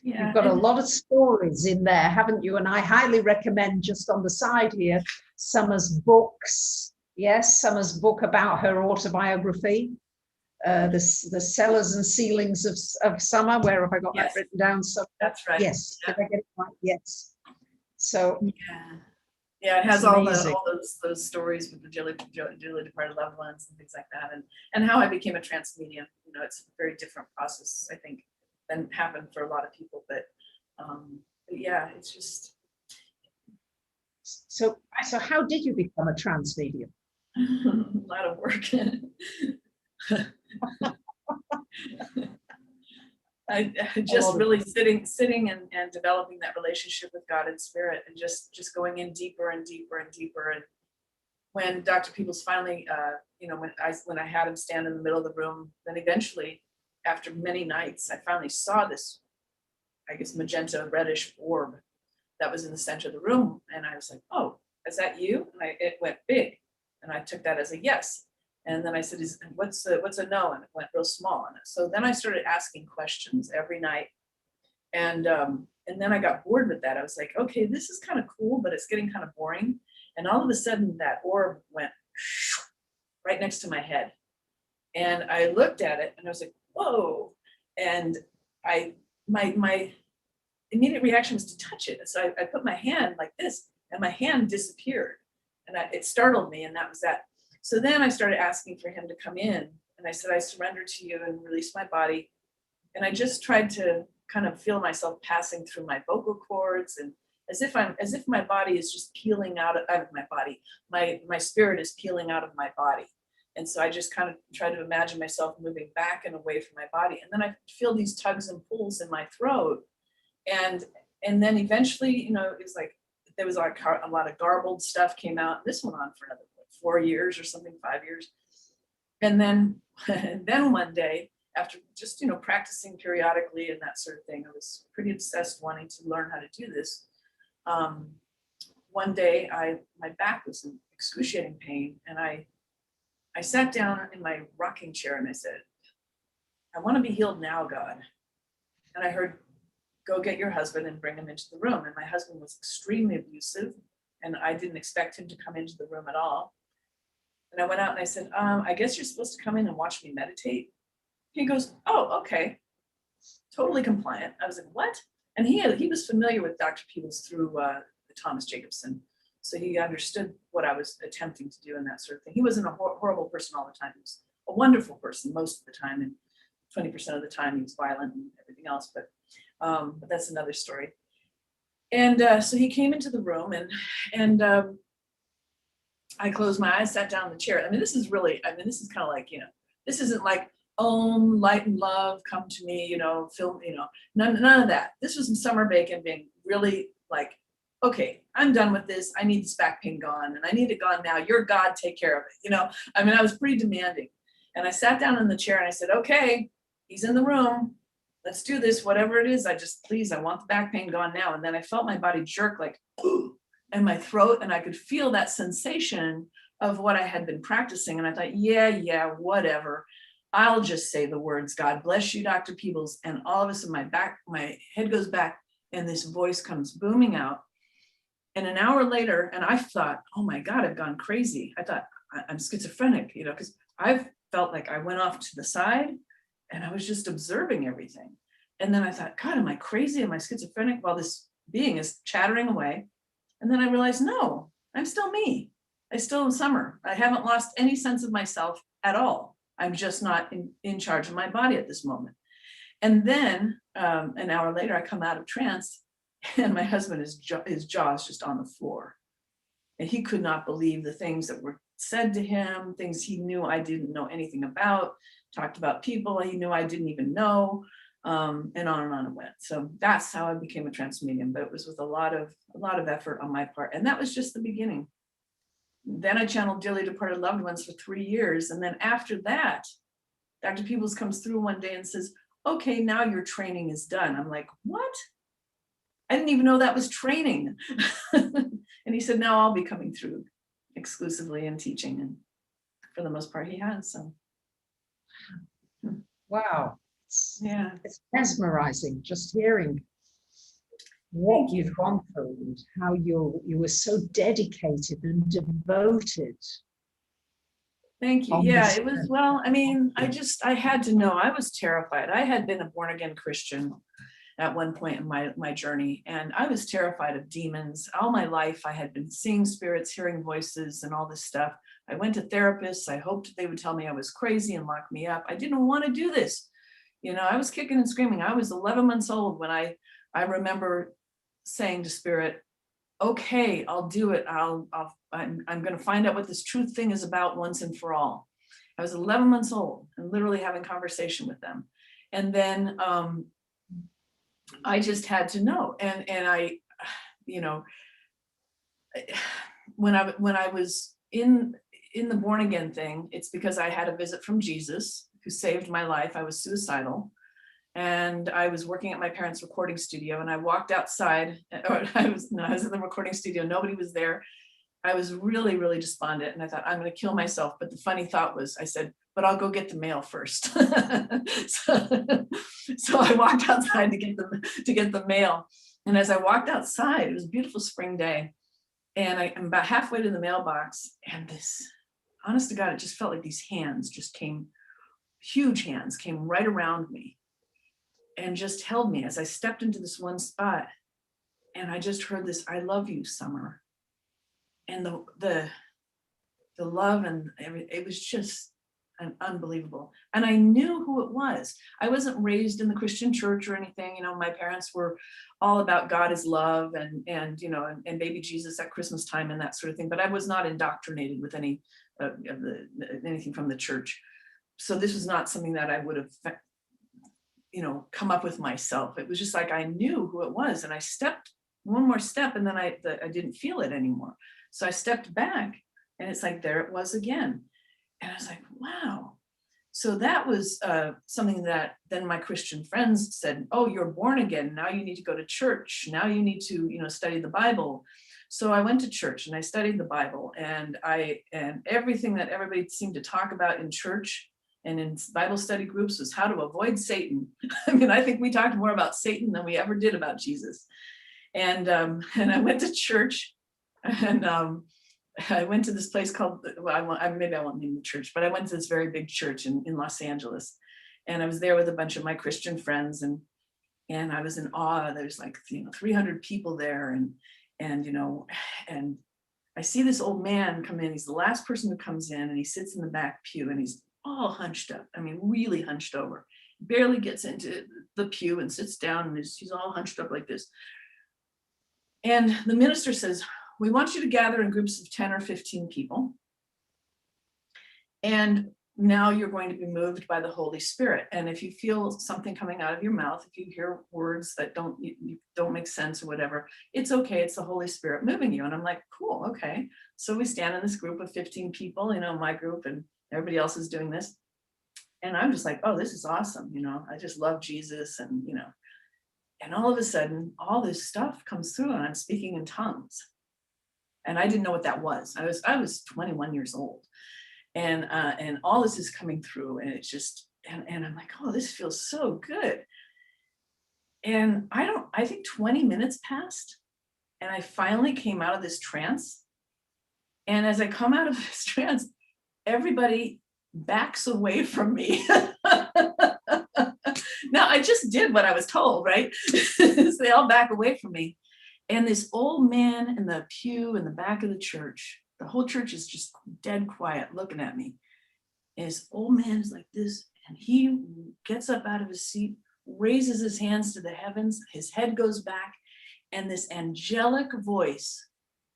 Yeah. You've got a lot of stories in there, haven't you? And I highly recommend, just on the side here, Summer's books. Yes, Summer's book about her autobiography, the Cellars and Ceilings of Summer. Where have I got that written down? So that's right. Yes, did I get it right? Yes. So yeah, it has all those stories with the dearly departed loved ones and things like that, and how I became a trance medium. You know, it's a very different process, I think, than happened for a lot of people. But yeah, it's just. So how did you become a trance medium? A lot of work. I just really sitting and developing that relationship with God and spirit, and just going in deeper and deeper and deeper. And when Dr. Peoples finally, you know, when I had him stand in the middle of the room, then eventually, after many nights, I finally saw this, I guess, magenta reddish orb that was in the center of the room, and I was like, "Oh, is that you?" And it went big, and I took that as a yes. And then I said, what's a no? And it went real small. And so then I started asking questions every night. And then I got bored with that. I was like, okay, this is kind of cool, but it's getting kind of boring. And all of a sudden that orb went right next to my head. And I looked at it and I was like, whoa. And I my immediate reaction was to touch it. So I put my hand like this, and my hand disappeared, and it startled me, and that was that. So then I started asking for him to come in, and I said, I surrender to you and release my body. And I just tried to kind of feel myself passing through my vocal cords, and as if my body is just peeling out of my body. My spirit is peeling out of my body. And so I just kind of try to imagine myself moving back and away from my body. And then I feel these tugs and pulls in my throat. And then eventually, you know, it's like there was like a lot of garbled stuff came out. This went on for another 4 years or something, 5 years. And then one day, after just, you know, practicing periodically and that sort of thing, I was pretty obsessed wanting to learn how to do this. One day my back was in excruciating pain, and I sat down in my rocking chair and I said, I want to be healed now, God. And I heard, go get your husband and bring him into the room. And my husband was extremely abusive, and I didn't expect him to come into the room at all. And I went out and I said, I guess you're supposed to come in and watch me meditate. He goes, oh, okay. Totally compliant. I was like, what? And he was familiar with Dr. Peebles through Thomas Jacobson. So he understood what I was attempting to do and that sort of thing. He wasn't a horrible person all the time. He was a wonderful person most of the time. And 20% of the time he was violent and everything else. But that's another story. And so he came into the room, and I closed my eyes, sat down in the chair. I mean, this is kind of like, you know, this isn't like, Om, light and love, come to me, you know, film, you know, none of that. This was Summer Bacon being really like, okay, I'm done with this. I need this back pain gone, and I need it gone now. You're God, take care of it. You know, I mean, I was pretty demanding. And I sat down in the chair and I said, okay, he's in the room. Let's do this, whatever it is. I want the back pain gone now. And then I felt my body jerk like, and my throat, and I could feel that sensation of what I had been practicing. And I thought, yeah, whatever. I'll just say the words, God bless you, Dr. Peebles. And all of a sudden my head goes back, and this voice comes booming out. And an hour later, and I thought, oh my God, I've gone crazy. I thought I'm schizophrenic, you know, because I've felt like I went off to the side and I was just observing everything. And then I thought, God, am I crazy? Am I schizophrenic? While this being is chattering away. And then I realized, no, I'm still me. I still am Summer. I haven't lost any sense of myself at all. I'm just not in charge of my body at this moment. And then an hour later, I come out of trance, and my husband, his jaw is just on the floor. And he could not believe the things that were said to him, things he knew I didn't know anything about, talked about people he knew I didn't even know, and on it went. So that's how I became a trance medium, but it was with a lot of effort on my part. And that was just the beginning. Then I channeled dearly departed loved ones for 3 years. And then after that, Dr. Peebles comes through one day and says, okay, now your training is done. I'm like, what? I didn't even know that was training. And he said, now I'll be coming through exclusively and teaching. And for the most part, he has. So. Wow. Yeah. It's mesmerizing just hearing what you've gone through and how you were so dedicated and devoted. Thank you. Yeah, it was, well, I mean, I had to know. I was terrified. I had been a born again Christian at one point in my journey, and I was terrified of demons. All my life, I had been seeing spirits, hearing voices, and all this stuff. I went to therapists. I hoped they would tell me I was crazy and lock me up. I didn't want to do this. You know, I was kicking and screaming. I was 11 months old when I remember saying to Spirit, okay, I'll do it. I'm going to find out what this truth thing is about once and for all. I was 11 months old and literally having conversation with them. And then I just had to know. And I, you know, when I was in the born again thing, it's because I had a visit from Jesus who saved my life. I was suicidal. And I was working at my parents' recording studio, and I walked outside, or I was in the recording studio, nobody was there. I was really, really despondent, and I thought, I'm going to kill myself. But the funny thought was, I said, but I'll go get the mail first. So I walked outside to get the mail. And as I walked outside, it was a beautiful spring day, and I'm about halfway to the mailbox, and this, honest to God, it just felt like these hands just came, huge hands came right around me. and just held me as I stepped into this one spot. And I just heard this, "I love you, Summer." And the love and everything, it was just unbelievable. And I knew who it was. I wasn't raised in the Christian church or anything. You know, my parents were all about God is love and you know, and baby Jesus at Christmas time and that sort of thing. But I was not indoctrinated with any anything from the church. So this was not something that I would have, you know, come up with myself. It was just like I knew who it was, and I stepped one more step, and then I didn't feel it anymore. So I stepped back, and it's like there it was again. And I was like, wow. So that was something that then my Christian friends said, "Oh, you're born again. Now you need to go to church. Now you need to, you know, study the Bible." So I went to church and I studied the Bible, and everything that everybody seemed to talk about in church and in Bible study groups was how to avoid Satan. I mean, I think we talked more about Satan than we ever did about Jesus. And I went to church, and I went to this place called, well, maybe I won't name the church, but I went to this very big church in Los Angeles. And I was there with a bunch of my Christian friends, and I was in awe. There's like, you know, 300 people there, and you know, and I see this old man come in. He's the last person who comes in, and he sits in the back pew, and he's all hunched up. I mean, really hunched over. Barely gets into the pew and sits down, and he's all hunched up like this. And the minister says, "We want you to gather in groups of 10 or 15 people. And now you're going to be moved by the Holy Spirit. And if you feel something coming out of your mouth, if you hear words that don't make sense or whatever, it's okay. It's the Holy Spirit moving you." And I'm like, cool, okay. So we stand in this group of 15 people, you know, my group, and everybody else is doing this. And I'm just like, oh, this is awesome. You know, I just love Jesus, and, you know, and all of a sudden, all this stuff comes through, and I'm speaking in tongues. And I didn't know what that was. I was 21 years old, and all this is coming through, and it's just, and I'm like, oh, this feels so good. And I think 20 minutes passed, and I finally came out of this trance. And as I come out of this trance, everybody backs away from me. Now, I just did what I was told, right? So they all back away from me. And this old man in the pew in the back of the church, the whole church is just dead quiet looking at me. And this old man is like this, and he gets up out of his seat, raises his hands to the heavens, his head goes back, and this angelic voice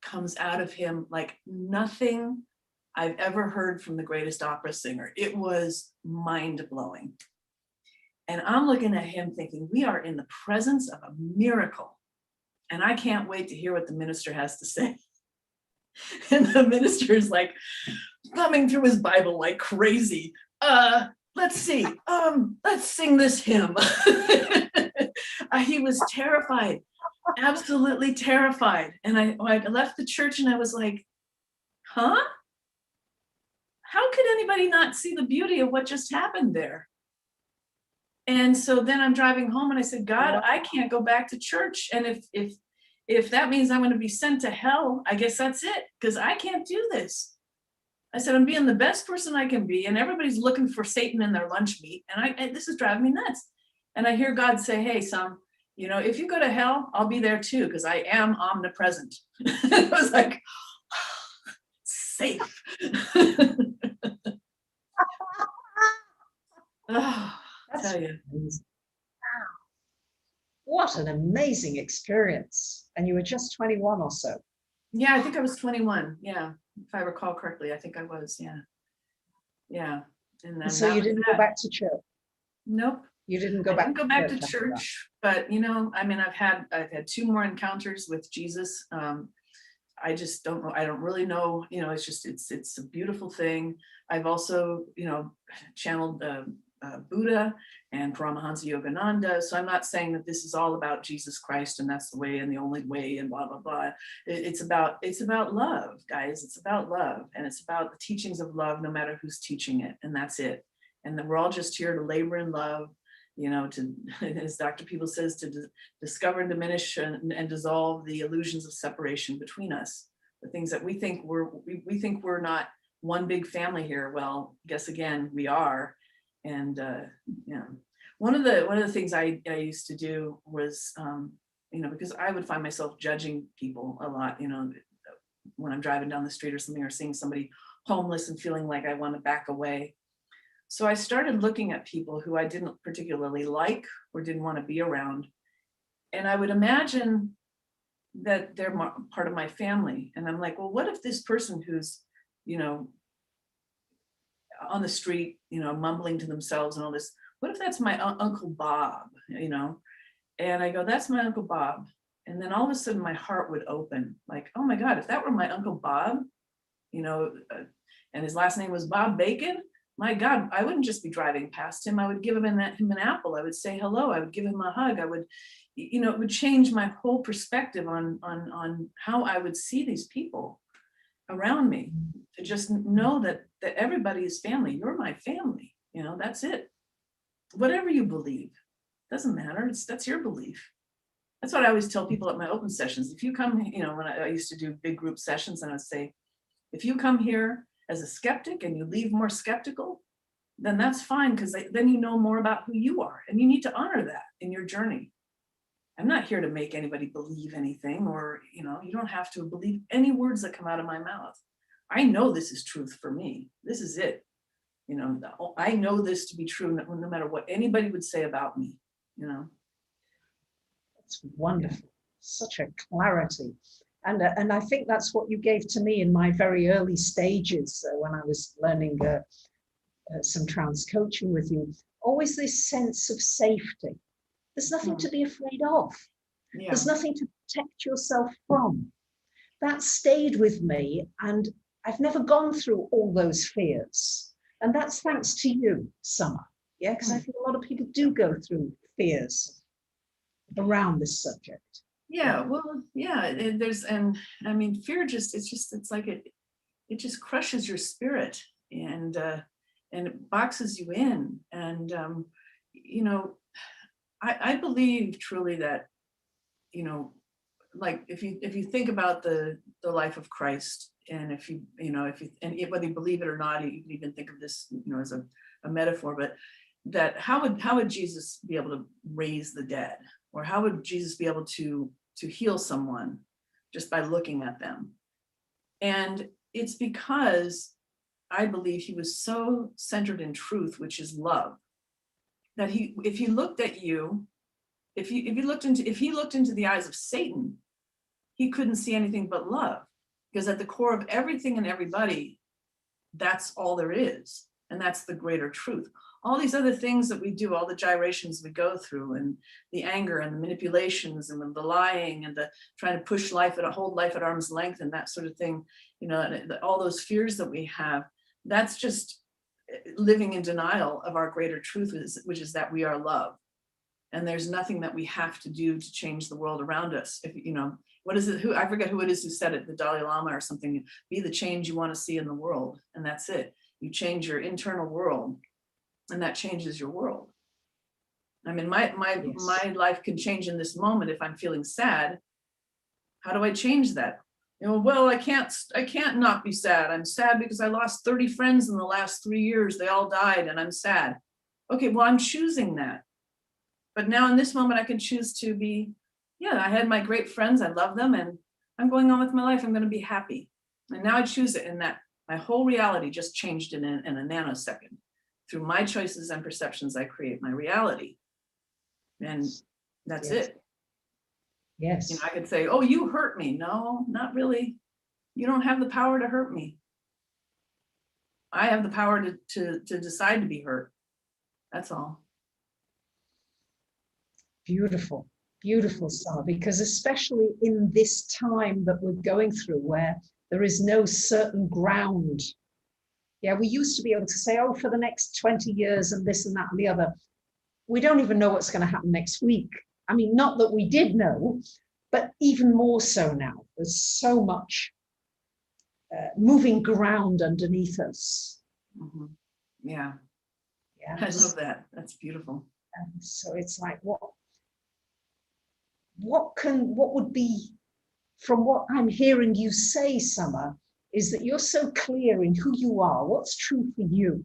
comes out of him like nothing I've ever heard from the greatest opera singer. It was mind-blowing. And I'm looking at him thinking, we are in the presence of a miracle. And I can't wait to hear what the minister has to say. And the minister is like thumbing through his Bible like crazy. Let's see. Let's sing this hymn. He was terrified, absolutely terrified. And I left the church, and I was like, huh? How could anybody not see the beauty of what just happened there? And so then I'm driving home, and I said, God, I can't go back to church. And if that means I'm going to be sent to hell, I guess that's it, because I can't do this. I said, I'm being the best person I can be, and everybody's looking for Satan in their lunch meat, and this is driving me nuts. And I hear God say, hey, son, you know, if you go to hell, I'll be there too, because I am omnipresent. I was like, oh, safe. Oh, I tell you. Amazing. Wow. What an amazing experience. And you were just 21 or so. Yeah, I think I was 21. Yeah, if I recall correctly, I think I was. Yeah. Yeah. And then so you didn't go back to church? Nope. You didn't go back. I didn't go back to church, but you know, I mean, I've had 2 more encounters with Jesus. I just don't know. I don't really know. You know, it's just it's a beautiful thing. I've also, you know, channeled Buddha and Paramahansa Yogananda. So I'm not saying that this is all about Jesus Christ and that's the way and the only way and blah, blah, blah. It's about love, guys. It's about love, and it's about the teachings of love, no matter who's teaching it. And that's it. And then we're all just here to labor in love, you know, to, as Dr. Peebles says, to discover and diminish and dissolve the illusions of separation between us. The things that we think we're not one big family here. Well, guess again, we are. And yeah, One of the things I used to do was, because I would find myself judging people a lot, when I'm driving down the street or something, or seeing somebody homeless and feeling like I want to back away. So I started looking at people who I didn't particularly like or didn't want to be around. And I would imagine that they're part of my family. And I'm like, well, what if this person who's, on the street, mumbling to themselves and all this, what if that's my Uncle Bob, And I go, that's my Uncle Bob. And then all of a sudden my heart would open, like, oh my God, if that were my Uncle Bob, and his last name was Bob Bacon, my God, I wouldn't just be driving past him. I would give him an apple. I would say hello. I would give him a hug. I would, it would change my whole perspective on how I would see these people around me, to just know that everybody is family. You're my family. That's it. Whatever you believe, doesn't matter. That's your belief. That's what I always tell people at my open sessions. If you come, when I used to do big group sessions, and I would say, if you come here as a skeptic and you leave more skeptical, then that's fine, because then you know more about who you are, and you need to honor that in your journey. I'm not here to make anybody believe anything, or, you don't have to believe any words that come out of my mouth. I know this is truth for me. This is it. I know this to be true, no matter what anybody would say about me, It's wonderful. Such a clarity. And I think that's what you gave to me in my very early stages, when I was learning some trance coaching with you. Always this sense of safety. There's nothing to be afraid of. Yeah. There's nothing to protect yourself from. That stayed with me, and I've never gone through all those fears. And that's thanks to you, Summer. Yeah, because I think a lot of people do go through fears around this subject. Yeah, well, yeah, fear it's like it just crushes your spirit, and it boxes you in. And, I believe truly that, like if you think about the life of Christ, and whether you believe it or not, you can even think of this, as a metaphor, but that how would Jesus be able to raise the dead, or how would Jesus be able to heal someone just by looking at them? And it's because I believe he was so centered in truth, which is love, that if he looked at you, if he looked into the eyes of Satan, he couldn't see anything but love, because at the core of everything and everybody, that's all there is, and that's the greater truth. All these other things that we do, all the gyrations we go through, and the anger and the manipulations and the lying and the trying to push hold life at arm's length and that sort of thing, all those fears that we have, that's just living in denial of our greater truth, which is that we are love. And there's nothing that we have to do to change the world around us. What is it? I forget who it is who said it, the Dalai Lama or something, be the change you want to see in the world. And that's it. You change your internal world, and that changes your world. I mean, my life can change in this moment. If I'm feeling sad, how do I change that? Well, I can't not be sad. I'm sad because I lost 30 friends in the last 3 years. They all died, and I'm sad. Okay, well, I'm choosing that. But now in this moment, I can choose to be, I had my great friends. I love them, and I'm going on with my life. I'm going to be happy. And now I choose it, and that my whole reality just changed in a nanosecond. Through my choices and perceptions, I create my reality. And that's it. Yes. I could say, oh, you hurt me. No, not really. You don't have the power to hurt me. I have the power to decide to be hurt. That's all. Beautiful, beautiful, Summer, because especially in this time that we're going through, where there is no certain ground. Yeah, we used to be able to say, oh, for the next 20 years and this and that and the other. We don't even know what's going to happen next week. I mean, not that we did know, but even more so now. There's so much moving ground underneath us. Mm-hmm. Yeah. Yes. I love that. That's beautiful. And so it's like, what would be, from what I'm hearing you say, Summer, is that you're so clear in who you are, what's true for you,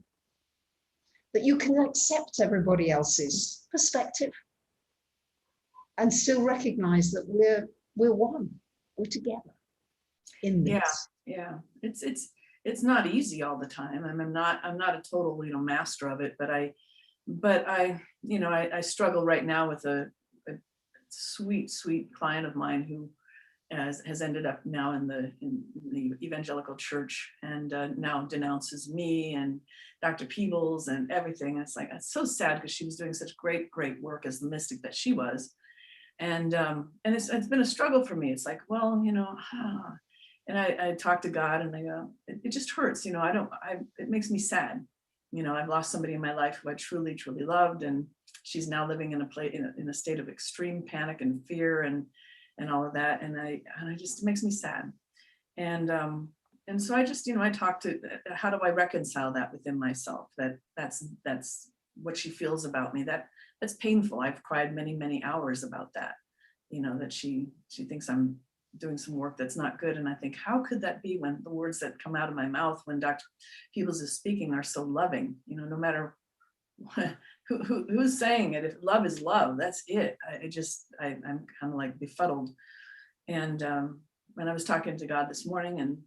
that you can accept everybody else's perspective and still recognize that we're one, we're together in this. Yeah. It's not easy all the time. I'm not a total, master of it, but I struggle right now with a sweet client of mine who has ended up now in the evangelical church, and now denounces me and Dr. Peebles and everything. It's like, it's so sad, because she was doing such great work as the mystic that she was. And it's been a struggle for me. It's like, well, and I talk to God, and I go, it just hurts, it makes me sad. I've lost somebody in my life who I truly loved, and she's now living in a state of extreme panic and fear and all of that. And it just makes me sad. And so I just, I talk to, how do I reconcile that within myself? That's what she feels about me. That's painful. I've cried many hours about that, that she thinks I'm doing some work that's not good. And I think, how could that be, when the words that come out of my mouth when Dr. Peebles is speaking are so loving, no matter who's saying it. If love is love, that's it. I'm kind of like befuddled. And when I was talking to God this morning, and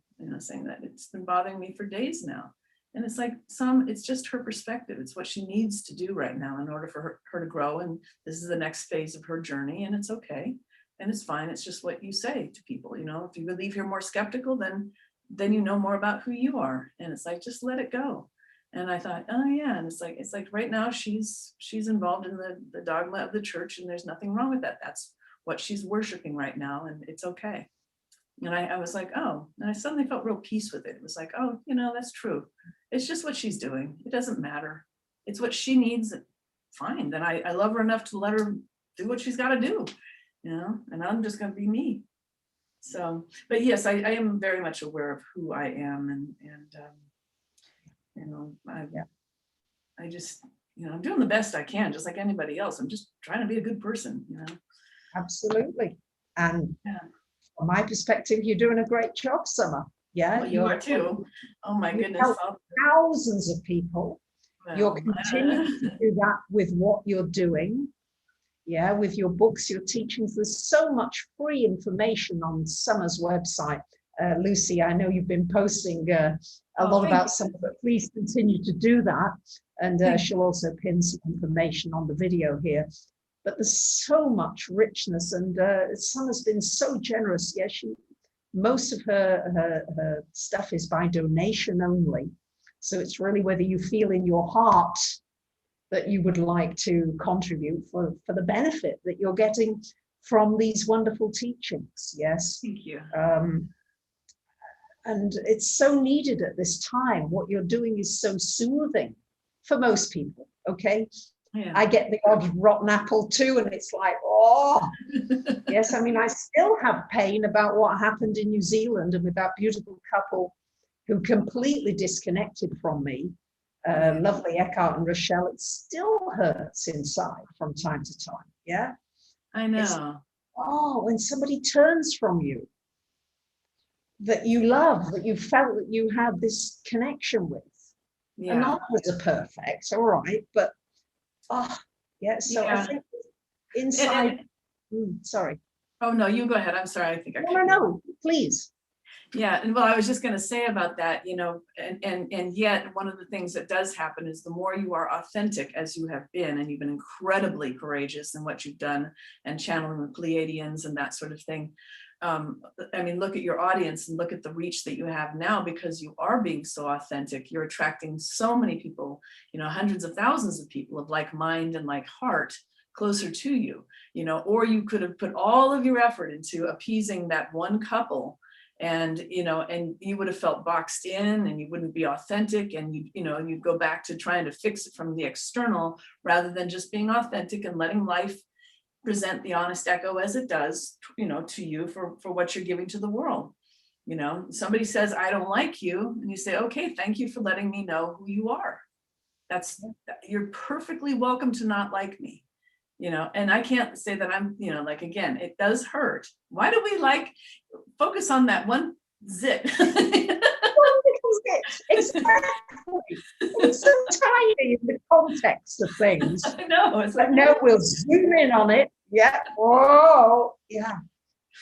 saying that it's been bothering me for days now. And it's like, it's just her perspective. It's what she needs to do right now in order for her to grow. And this is the next phase of her journey, and it's okay. And it's fine. It's just what you say to people. If you leave here more skeptical, then you know more about who you are. And it's like, just let it go. And I thought, oh yeah. And it's like right now she's involved in the dogma of the church, and there's nothing wrong with that. That's what she's worshiping right now, and it's okay. And I was like, oh, and I suddenly felt real peace with it. It was like, oh, that's true. It's just what she's doing. It doesn't matter. It's what she needs. Fine. Then I love her enough to let her do what she's got to do, and I'm just going to be me. So, but yes, I am very much aware of who I am. I just, I'm doing the best I can, just like anybody else. I'm just trying to be a good person, Absolutely. And from my perspective, you're doing a great job, Summer. Yeah, well, you are too. Oh my goodness. Thousands of people. Well, you're continuing to do that with what you're doing. Yeah, with your books, your teachings. There's so much free information on Summer's website. Lucy, I know you've been posting a lot about Summer, but please continue to do that. And she'll also pin some information on the video here. But there's so much richness, and Summer's been so generous. Yeah, most of her stuff is by donation only. So it's really whether you feel in your heart that you would like to contribute for the benefit that you're getting from these wonderful teachings. Yes. Thank you. And it's so needed at this time. What you're doing is so soothing for most people. Okay. Yeah. I get the odd rotten apple too, and it's like, oh, yes. I mean, I still have pain about what happened in New Zealand and with that beautiful couple who completely disconnected from me. Lovely Eckhart and Rochelle. It still hurts inside from time to time. Yeah, I know. When somebody turns from you that you love, that you felt that you had this connection with. Yeah. And others are perfect, all right, but so I think inside. Sorry. Oh no, you go ahead. I'm sorry. I think No, please. Yeah, and well, I was just going to say about that, and yet one of the things that does happen is the more you are authentic as you have been, and you've been incredibly courageous in what you've done and channeling the Pleiadians and that sort of thing. I mean, look at your audience and look at the reach that you have now, because you are being so authentic. You're attracting so many people, hundreds of thousands of people of like mind and like heart closer to you, or you could have put all of your effort into appeasing that one couple, and you would have felt boxed in, and you wouldn't be authentic, and you'd go back to trying to fix it from the external rather than just being authentic and letting life present the honest echo as it does, to you for what you're giving to the world. Somebody says, I don't like you, and you say, okay, thank you for letting me know who you are. You're perfectly welcome to not like me. And I can't say that I'm, again, it does hurt. Why do we focus on that one zit? Because it. Exactly. It's so tiny in the context of things. I know. It's But like, no, we'll zoom in on it. Yeah. Whoa. Yeah.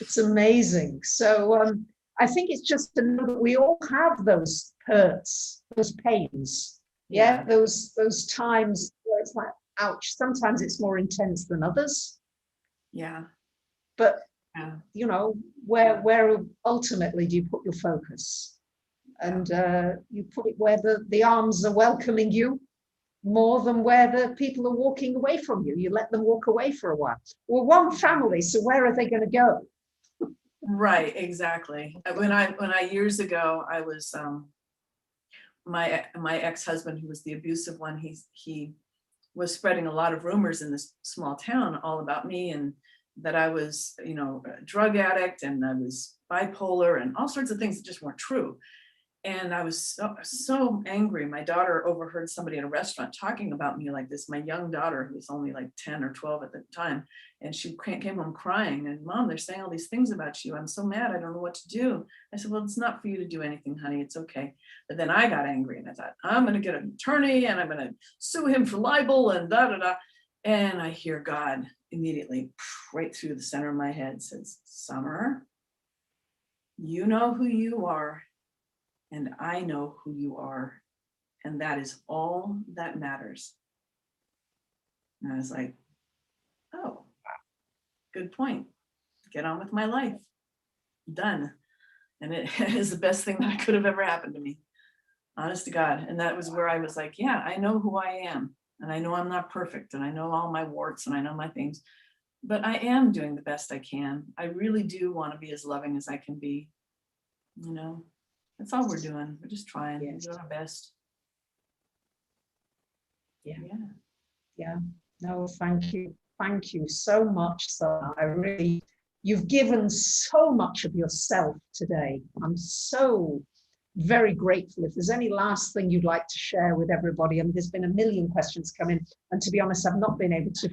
It's amazing. So I think it's just to know that we all have those hurts, those pains. Yeah. Those times where it's like, ouch. Sometimes it's more intense than others. yeah. But Yeah. you know, where ultimately do you put your focus? And you put it where the arms are welcoming you more than where the people are walking away from you. You let them walk away for a while. We're one family, so where are they going to go? Right, exactly. When I years ago, I was my ex-husband, who was the abusive one, he was spreading a lot of rumors in this small town all about me, and that I was, you know, a drug addict and I was bipolar and all sorts of things that just weren't true. And I was so angry. My daughter overheard somebody in a restaurant talking about me like this, my young daughter, who was only like 10 or 12 at the time. And she came home crying, and Mom, they're saying all these things about you. I'm so mad. I don't know what to do. I said, well, it's not for you to do anything, honey. It's okay. But then I got angry and I thought, I'm going to get an attorney and I'm going to sue him for libel and da, da, da. And I hear God immediately right through the center of my head says, Summer, you know who you are. And I know who you are. And that is all that matters. And I was like, oh, good point. Get on with my life. Done. And it is the best thing that could have ever happened to me. Honest to God. And that was where I was like, yeah, I know who I am. And I know I'm not perfect. And I know all my warts and I know my things. But I am doing the best I can. I really do want to be as loving as I can be. You know, that's all we're doing. We're just trying. We're doing our best. Yeah. No, thank you. Thank you so much, Sarah. I really, you've given so much of yourself today. I'm so very grateful. If there's any last thing you'd like to share with everybody, and there's been a million questions come in, and to be honest, I've not been able to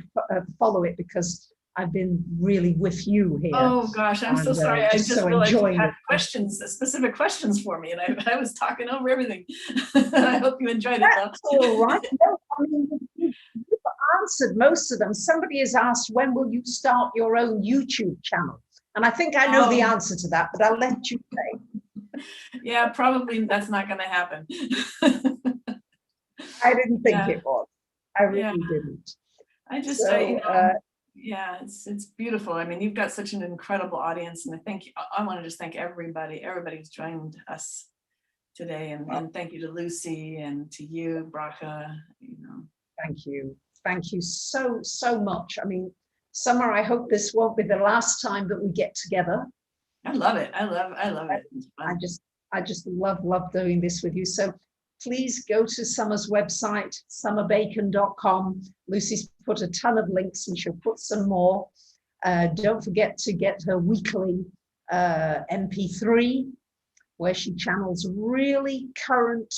follow it because I've been really with you here. Oh gosh, I'm so sorry. I just so realized you had questions, specific questions for me, and I was talking over everything. I hope you enjoyed it. That's all right. No, I mean, you've answered most of them. Somebody has asked, when will you start your own YouTube channel? And I think I know the answer to that, but I'll let you say. Yeah, probably that's not going to happen. I didn't think it was. I really didn't. I just, yeah, it's beautiful. I mean, you've got such an incredible audience, and I want to just thank everybody who's joined us today, and thank you to Lucy and to you, Bracha. You know, thank you so much. I mean, Summer, I hope this won't be the last time that we get together. I love it. I love it. I just love doing this with you. So please go to Summer's website, summerbacon.com. Lucy's put a ton of links and she'll put some more. Don't forget to get her weekly MP3, where she channels really current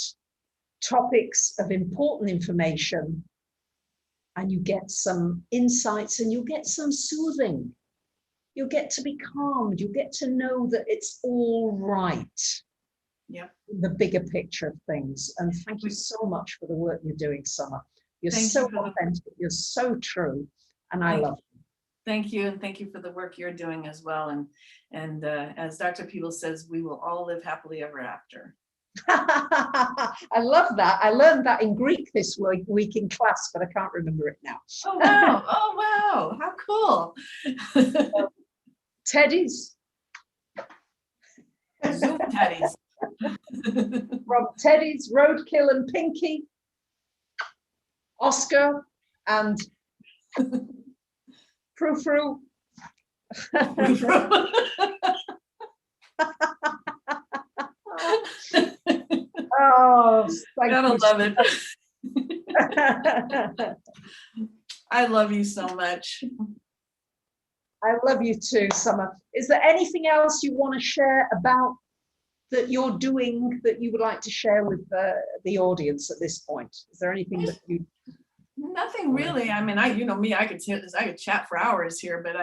topics of important information, and you get some insights and you'll get some soothing. You'll get to be calmed. You'll get to know that it's all right. Yeah. The bigger picture of things. And thank you so much for the work you're doing, Summer. You're so authentic. You're so true. And I love you. Thank you. And thank you for the work you're doing as well. And as Dr. Peebles says, we will all live happily ever after. I love that. I learned that in Greek this week in class, but I can't remember it now. Oh, wow. Oh, wow. How cool. Teddies. Zoom Teddies. From Teddies, Roadkill and Pinky, Oscar and Frou-Frou. Oh, gotta love it. I love you so much. I love you too, Summer. Is there anything else you want to share about that you're doing that you would like to share with the audience at this point? Is there anything that you? Nothing really. I mean, you know me, I could chat for hours here, but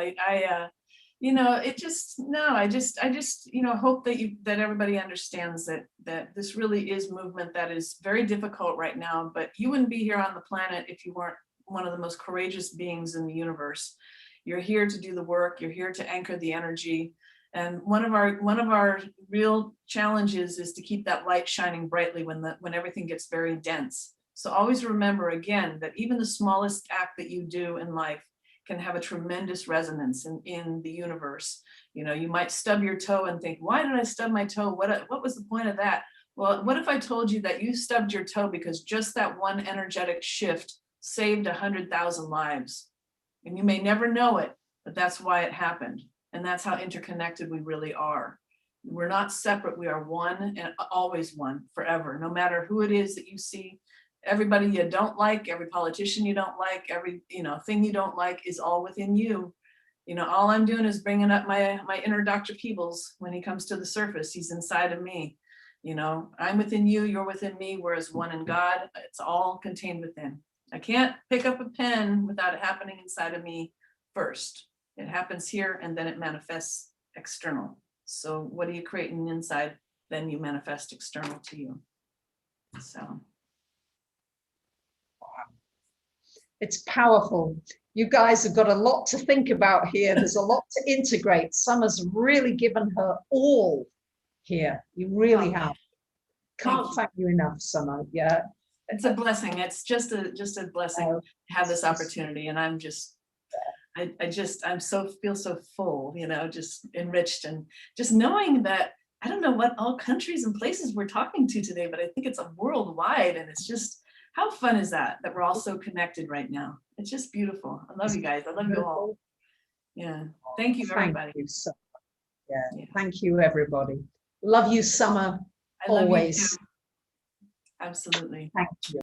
it just, no, I just, hope that everybody understands that this really is movement that is very difficult right now, but you wouldn't be here on the planet if you weren't one of the most courageous beings in the universe. You're here to do the work. You're here to anchor the energy. And one of our real challenges is to keep that light shining brightly when everything gets very dense. So always remember, again, that even the smallest act that you do in life can have a tremendous resonance in the universe. You might stub your toe and think, why did I stub my toe? What was the point of that? Well, what if I told you that you stubbed your toe because just that one energetic shift saved 100,000 lives? And you may never know it, but that's why it happened. And that's how interconnected we really are. We're not separate. We are one, and always one, forever. No matter who it is that you see, everybody you don't like, every politician you don't like, every thing you don't like is all within you. All I'm doing is bringing up my inner Dr. Peebles. When he comes to the surface, he's inside of me. I'm within you, you're within me. We're as one in God. It's all contained within. I can't pick up a pen without it happening inside of me first. It happens here and then it manifests external. So what are you creating inside? Then you manifest external to you. So. It's powerful. You guys have got a lot to think about here. There's a lot to integrate. Summer's really given her all here. You really have. Can't thank you enough, Summer. Yeah. It's a blessing. It's just a blessing to have this opportunity. And I'm just, feel so full, just enriched, and just knowing that I don't know what all countries and places we're talking to today, but I think it's a worldwide, and it's just, how fun is that we're all so connected right now? It's just beautiful. I love you guys. I love you all. Yeah. Thank you, everybody. Thank you, Summer. Yeah. Thank you, everybody. Love you, Summer. I love always. you too. Absolutely. Thank you.